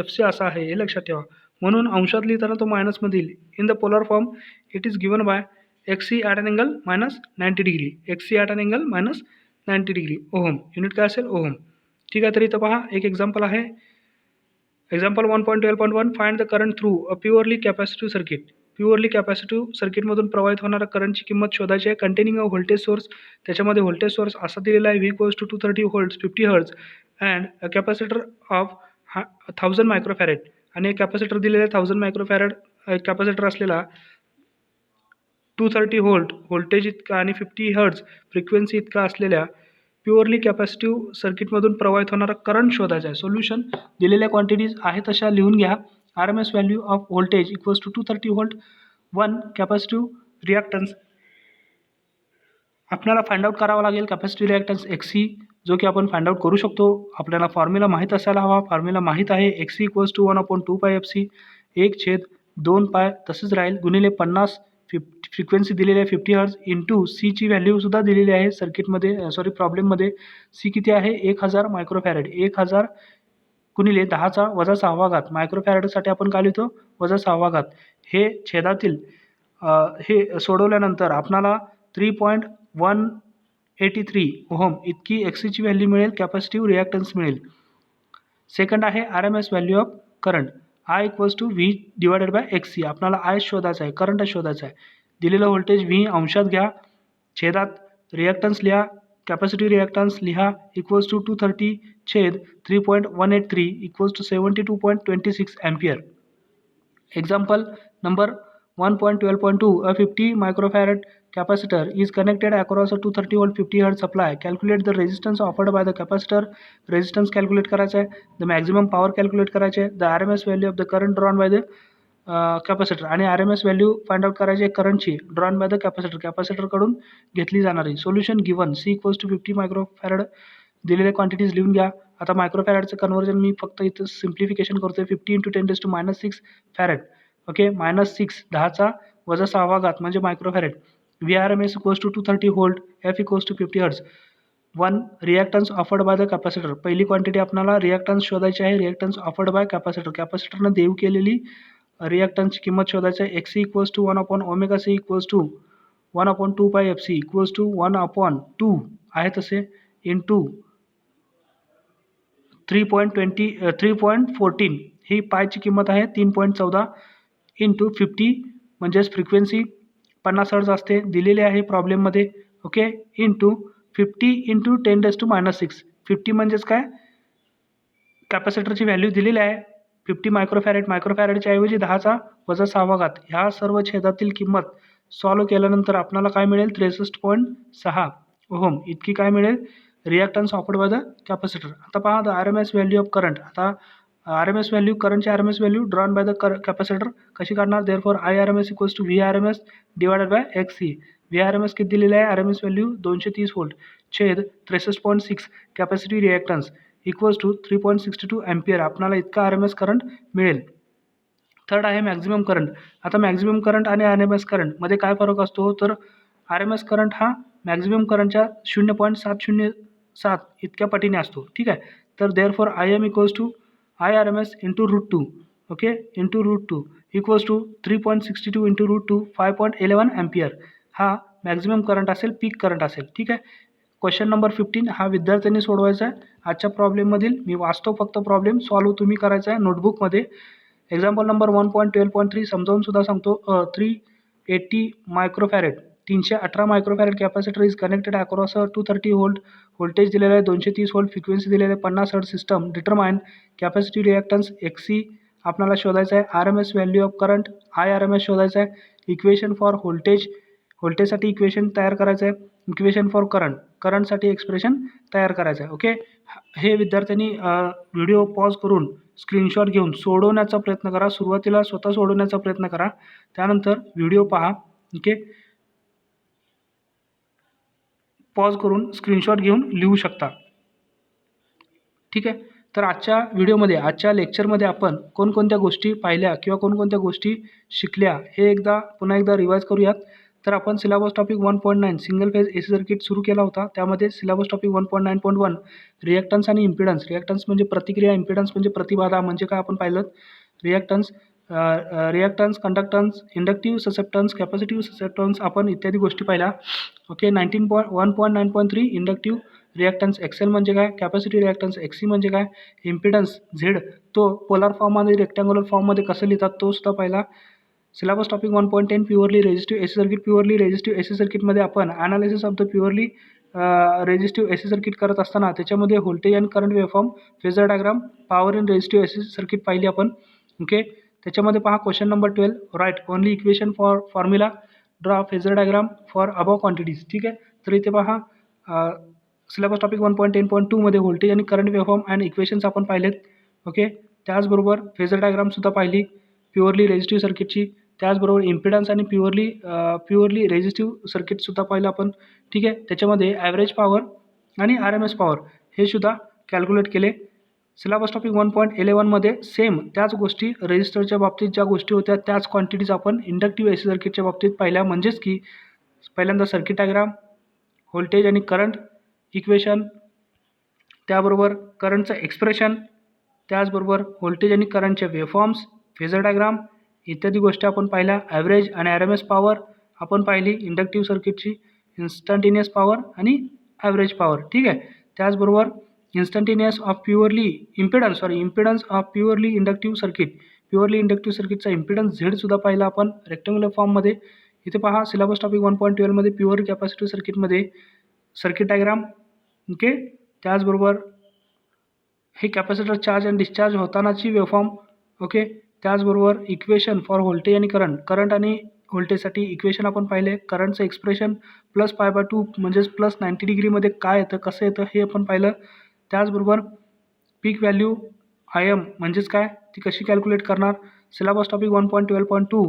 सी असा आहे, हे लक्षात ठेवा. म्हणून अंशात लिहिताना तो मायनसमध्ये येईल. In the polar form it is given by XC at an angle minus 90 degree. XC at an angle minus 90 degree. Ohm. Unit काय असेल? ओहम. ठीक आहे, तर इथं पहा एक एक्झाम्पल आहे. Example 1.12.1. Find the current through a purely capacitive circuit. Purely capacitive सर्किटमधून प्रवाहित होणाऱ्या करंटची किंमत शोधायची आहे. Containing a voltage source. त्याच्यामध्ये व्होल्टेज सोर्स असा दिलेला आहे, V equals to 230 volts 50 hertz and a capacitor of 1000 microfarad. आणि एक कॅपॅसिटर दिलेला आहे 1000 मायक्रोफॅरेड कॅपॅसिटर असलेला 230 व्होल्ट व्होल्टेज इतका आणि 50 हर्ट्ज फ्रिक्वेन्सी इतका असलेल्या प्युअरली कॅपॅसिटिव्ह सर्किटमधून प्रवाहित होणारा करंट शोधायचा आहे. सोल्युशन दिलेल्या क्वांटिटीज आहे तशा लिहून घ्या. R M S value of voltage equals to 230 volt. 1 capacitive reactance आपल्याला फाइंड आउट करावा लागेल. कॅपॅसिटिव्ह रिॲक्टन्स एक्सी, जो की आपण फाइंड आउट करू शकतो. आपल्याला फॉर्म्युला माहीत असायला हवा. फॉर्म्युला माहीत आहे. XC equals to 1/2 F C 1/2 पाय तसंच राहील गुणिले 50 फ्रिक्वेन्सी दिलेली आहे 50 हर्ट्ज इंटू सीची व्हॅल्यूसुद्धा दिलेली आहे सर्किटमध्ये, सॉरी प्रॉब्लेममध्ये. सी किती आहे? 1000 मायक्रोफॅरेड. 1000 गुणिले 10⁻⁶ मायक्रोफॅरेडसाठी आपण काय लिहितो? (6.) हे छेदातील हे सोडवल्यानंतर आपणाला 3.183 ओहम इतकी एक्सीची व्हॅल्यू मिळेल. कॅपॅसिटिव्ह रिॲक्टन्स मिळेल. सेकंड आहे R M S value of current. I equals to V divided by X C. आपल्याला आय शोधायचा आहे, करंट शोधायचा आहे. दिलेलं व्होल्टेज व्ही अंशात घ्या, छेदात रिॲक्टन्स लिहा, कॅपॅसिटिव्ह रिॲक्टन्स लिहा इक्वल्स टू 230 छेद 3.183 equals to 72.26 ampere. Example number 1.12.2. A 50 microfarad capacitor is connected across a 230 volt 50 hertz supply. Calculate the resistance offered by the capacitor. Resistance calculate करायचा आहे. The maximum power calculate करायचे आहे. The RMS value of the current drawn by the capacitor आणि R M S value find out करायची आहे करंटची drawn by the capacitor. कॅपॅसिटरकडून घेतली जाणारी. Solution given. C equals to 50 microfarad. दिलेल्या क्वांटिटीज लिहून घ्या. आता मायक्रोफॅरडचं कन्व्हर्जन मी फक्त इथं सिम्प्लिफिकेशन करतोय. 50 × 10⁻⁶ फॅरड. ओके, -6 10⁻⁶ म्हणजे microfarad. V R M S equals to 230 volt. F equals to 50 hertz. 1 reactance offered by the capacitor. पहिली क्वांटिटी आपल्याला रिॲक्टन्स शोधायची आहे. Reactance offered by capacitor. कॅपॅसिटरनं देऊ केलेली रिॲक्टन्सची किंमत शोधायची आहे. XC equals to 1/ω equals to 1/2 F C equals to 1/2 आहे तसे इंटू 3.14 ही पायची किंमत आहे 3.14 इंटू 50 म्हणजेच फ्रिक्वेन्सी 50 हर्ट्ज असते दिलेली आहे प्रॉब्लेममध्ये. Okay, into 50 into 10⁻⁶. 50 म्हणजेच काय? कॅपॅसिटरची व्हॅल्यू दिलेली आहे 50 मायक्रोफॅरेड. मायक्रोफॅरेडच्या ऐवजी 10⁻⁶. ह्या सर्व छेदातील किंमत सॉल्व्ह केल्यानंतर आपल्याला काय मिळेल? 63.6 ओहम इतकी काय मिळेल? Reactance offered by the capacitor. आता पहा the R M S value of current. आता आर एम एस व्हॅल्यू, करंटची R M S value drawn by the capacitor कशी काढणार? Therefore I R M S equals to V R M S divided by X C. V R M S किती दिलेलं आहे? R M S value 230 volt छेद 63.6 capacity reactance equals to 3.62 ampere. आपल्याला इतका R M S current मिळेल. Third आहे maximum current. आता maximum current आणि आर एम एस करंटमध्ये काय फरक असतो? तर आर एम एस करंट हा मॅक्झिमम करंटच्या 0.707 इतक्या पटीने असतो. ठीक आहे, तर therefore I M equals to I R M S into √2. Okay, into √2 equals to 3.62 into √2 5.11 ampere. हा मॅक्झिमम करंट असेल, पीक करंट असेल. ठीक आहे. क्वेश्चन नंबर 15 हा विद्यार्थ्यांनी सोडवायचा आहे आजच्या प्रॉब्लेममधील. मी वाचतो फक्त प्रॉब्लेम, सॉल्व्ह तुम्ही करायचा आहे नोटबुकमध्ये. एक्झाम्पल नंबर 1.12.3 समजावून सुद्धा सांगतो. 380 microfarad 318 microfarad capacitor is connected across 230 volt. Voltage दिलेला आहे 230 व्होल्ट. फ्रिक्वेन्सी दिलेली आहे 50 hertz. System determine capacity reactance एक्सी आपल्याला शोधायचं आहे. RMS value of current IRMS शोधायचं आहे. इक्वेशन फॉर व्होल्टेजसाठी इक्वेशन तयार करायचं आहे. इक्वेशन फॉर करंटसाठी एक्सप्रेशन तयार करायचं आहे. ओके, हे विद्यार्थ्यांनी व्हिडिओ पॉज करून स्क्रीनशॉट घेऊन सोडवण्याचा प्रयत्न करा. सुरुवातीला स्वतः सोडवण्याचा प्रयत्न करा, त्यानंतर व्हिडिओ पहा. ओके, पॉज करून स्क्रीनशॉट घेऊन लिहू शकता. ठीक आहे. तर आजच्या लेक्चरमध्ये आपण कोणकोणत्या गोष्टी पाहिल्या किंवा कोणकोणत्या गोष्टी शिकल्या हे पुन्हा एकदा रिवाइज करूयात. तर आपण syllabus topic 1.9 single phase AC circuit सुरू केला होता. त्यामध्ये सिलेबस टॉपिक 1.9.1 रिॲक्टन्स आणि इम्पिडन्स. रिॲक्टन्स म्हणजे प्रतिक्रिया, इम्पिडन्स म्हणजे प्रतिबाधा. म्हणजे काय आपण पाहिलं, reactance, conductance, inductive susceptance, capacitive susceptance आपण इत्यादी गोष्टी पाहिल्या. ओके, 1.9.3 इंडक्टिव्ह रिॲक्टन्स XL म्हणजे काय, कॅपॅसिटिव्ह रिॲक्टन्स XC म्हणजे काय, इम्पिडन्स Z तो पोलार फॉर्ममध्ये रेक्टँग्युलर फॉर्ममध्ये कसं लिहितात तो सुद्धा पाहिला. Syllabus topic 1.10 purely resistive AC circuit. Purely resistive AC सर्किटमध्ये आपण analysis of the purely resistive AC circuit करत असताना त्याच्यामध्ये व्होल्टेज आणि current waveform, phasor diagram, power in resistive AC circuit पाहिली आपण. ओके, त्याच्यामध्ये पहा question number 12, write only equation for formula, draw phasor diagram for above quantities. ठीक आहे, तर इथे पहा सिलेबस टॉपिक 1.10.2 मध्ये व्होल्टेज आणि करंट वेव्हफॉर्म अँड इक्वेशन्स आपण पाहिलेत. ओके, त्याचबरोबर फेजर डायग्रामसुद्धा पाहिली प्युअरली रेझिस्टिव्ह सर्किटची. त्याचबरोबर इम्पिडन्स आणि प्युअरली रेझिस्टिव्ह सर्किटसुद्धा पाहिलं आपण. ठीक आहे, त्याच्यामध्ये ॲव्हरेज पॉवर आणि RMS पॉवर हे सुद्धा कॅल्क्युलेट केले. सिलेबस टॉपिक 1.11 मध्ये सेम त्याच गोष्टी रेझिस्टरच्या बाबतीत ज्या गोष्टी होत्या त्याच क्वांटिटीज आपण इंडक्टिव्ह AC सर्किटच्या बाबतीत पाहिल्या. म्हणजेच की पहिल्यांदा सर्किट डायग्राम, व्होल्टेज आणि करंट इक्वेशन, त्याबरोबर करंटचं एक्सप्रेशन, त्याचबरोबर व्होल्टेज आणि करंटचे वेव्हफॉर्म्स, फेजर डायग्राम इत्यादी गोष्टी आपण पाहिल्या. ॲव्हरेज आणि RMS पॉवर आपण पाहिली इंडक्टिव्ह सर्किटची, इन्स्टंटेनियस पॉवर आणि ॲव्हरेज पॉवर. ठीक आहे, त्याचबरोबर instantaneous of impedance of purely inductive circuit. Purely inductive सर्किटचा इम्पिडन्स Z सुद्धा पाहिला आपण रेक्टँग्युलर फॉर्ममध्ये. इथे पहा सिलेबस टॉपिक 1.12 मध्ये प्युअर कॅपॅसिटिव्ह सर्किटमध्ये सर्किट डायग्राम. ओके, त्याचबरोबर हे कॅपॅसिटर चार्ज आणि डिस्चार्ज होतानाची वेव्हफॉर्म. ओके, त्याचबरोबर इक्वेशन फॉर व्होल्टेज आणि करंट आणि व्होल्टेजसाठी इक्वेशन आपण पाहिले. करंटचं एक्सप्रेशन +π/2 म्हणजेच +90 डिग्रीमध्ये काय येतं, कसं येतं हे आपण पाहिलं. त्याचबरोबर पीक व्हॅल्यू IM म्हणजेच काय, ती कशी कॅल्क्युलेट करणार. Syllabus topic 1.12.2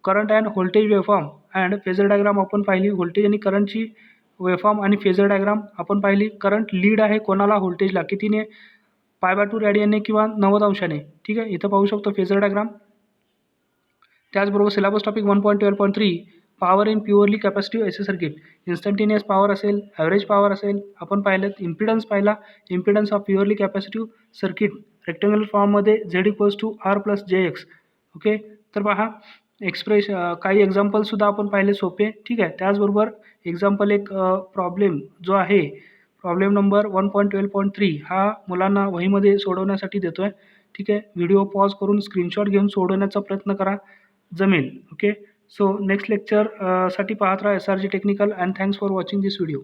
current and voltage waveform and phasor diagram आपण पाहिली. व्होल्टेज आणि करंटची वेव्हफॉर्म आणि फेजर डायग्राम आपण पाहिली. करंट लीड आहे कोणाला, व्होल्टेजला, कितीने, π/2 रेडियनने किंवा 90 अंशाने. ठीक आहे, इथं पाहू शकतो फेजर डायग्राम. त्याचबरोबर syllabus topic 1.12.3 power in purely capacitive AC circuit. Instantaneous power असेल, ॲव्हरेज पॉवर असेल आपण पाहिलं. इम्पिडन्स पाहिला, impedance of purely capacitive circuit rectangular फॉर्ममध्ये Z=R+jX. ओके, तर पहा काही एक्झाम्पलसुद्धा आपण पाहिले सोपे. ठीक आहे, त्याचबरोबर एक्झाम्पल एक प्रॉब्लेम जो आहे प्रॉब्लेम नंबर 1.12.3 हा मुलांना वहीमध्ये सोडवण्यासाठी देतो आहे. ठीक आहे, व्हिडिओ पॉज करून स्क्रीनशॉट घेऊन सोडवण्याचा प्रयत्न करा, जमेल. ओके, सो नेक्स्ट लेक्चर साठी पाहत राहा SRG technical and thanks for watching this video.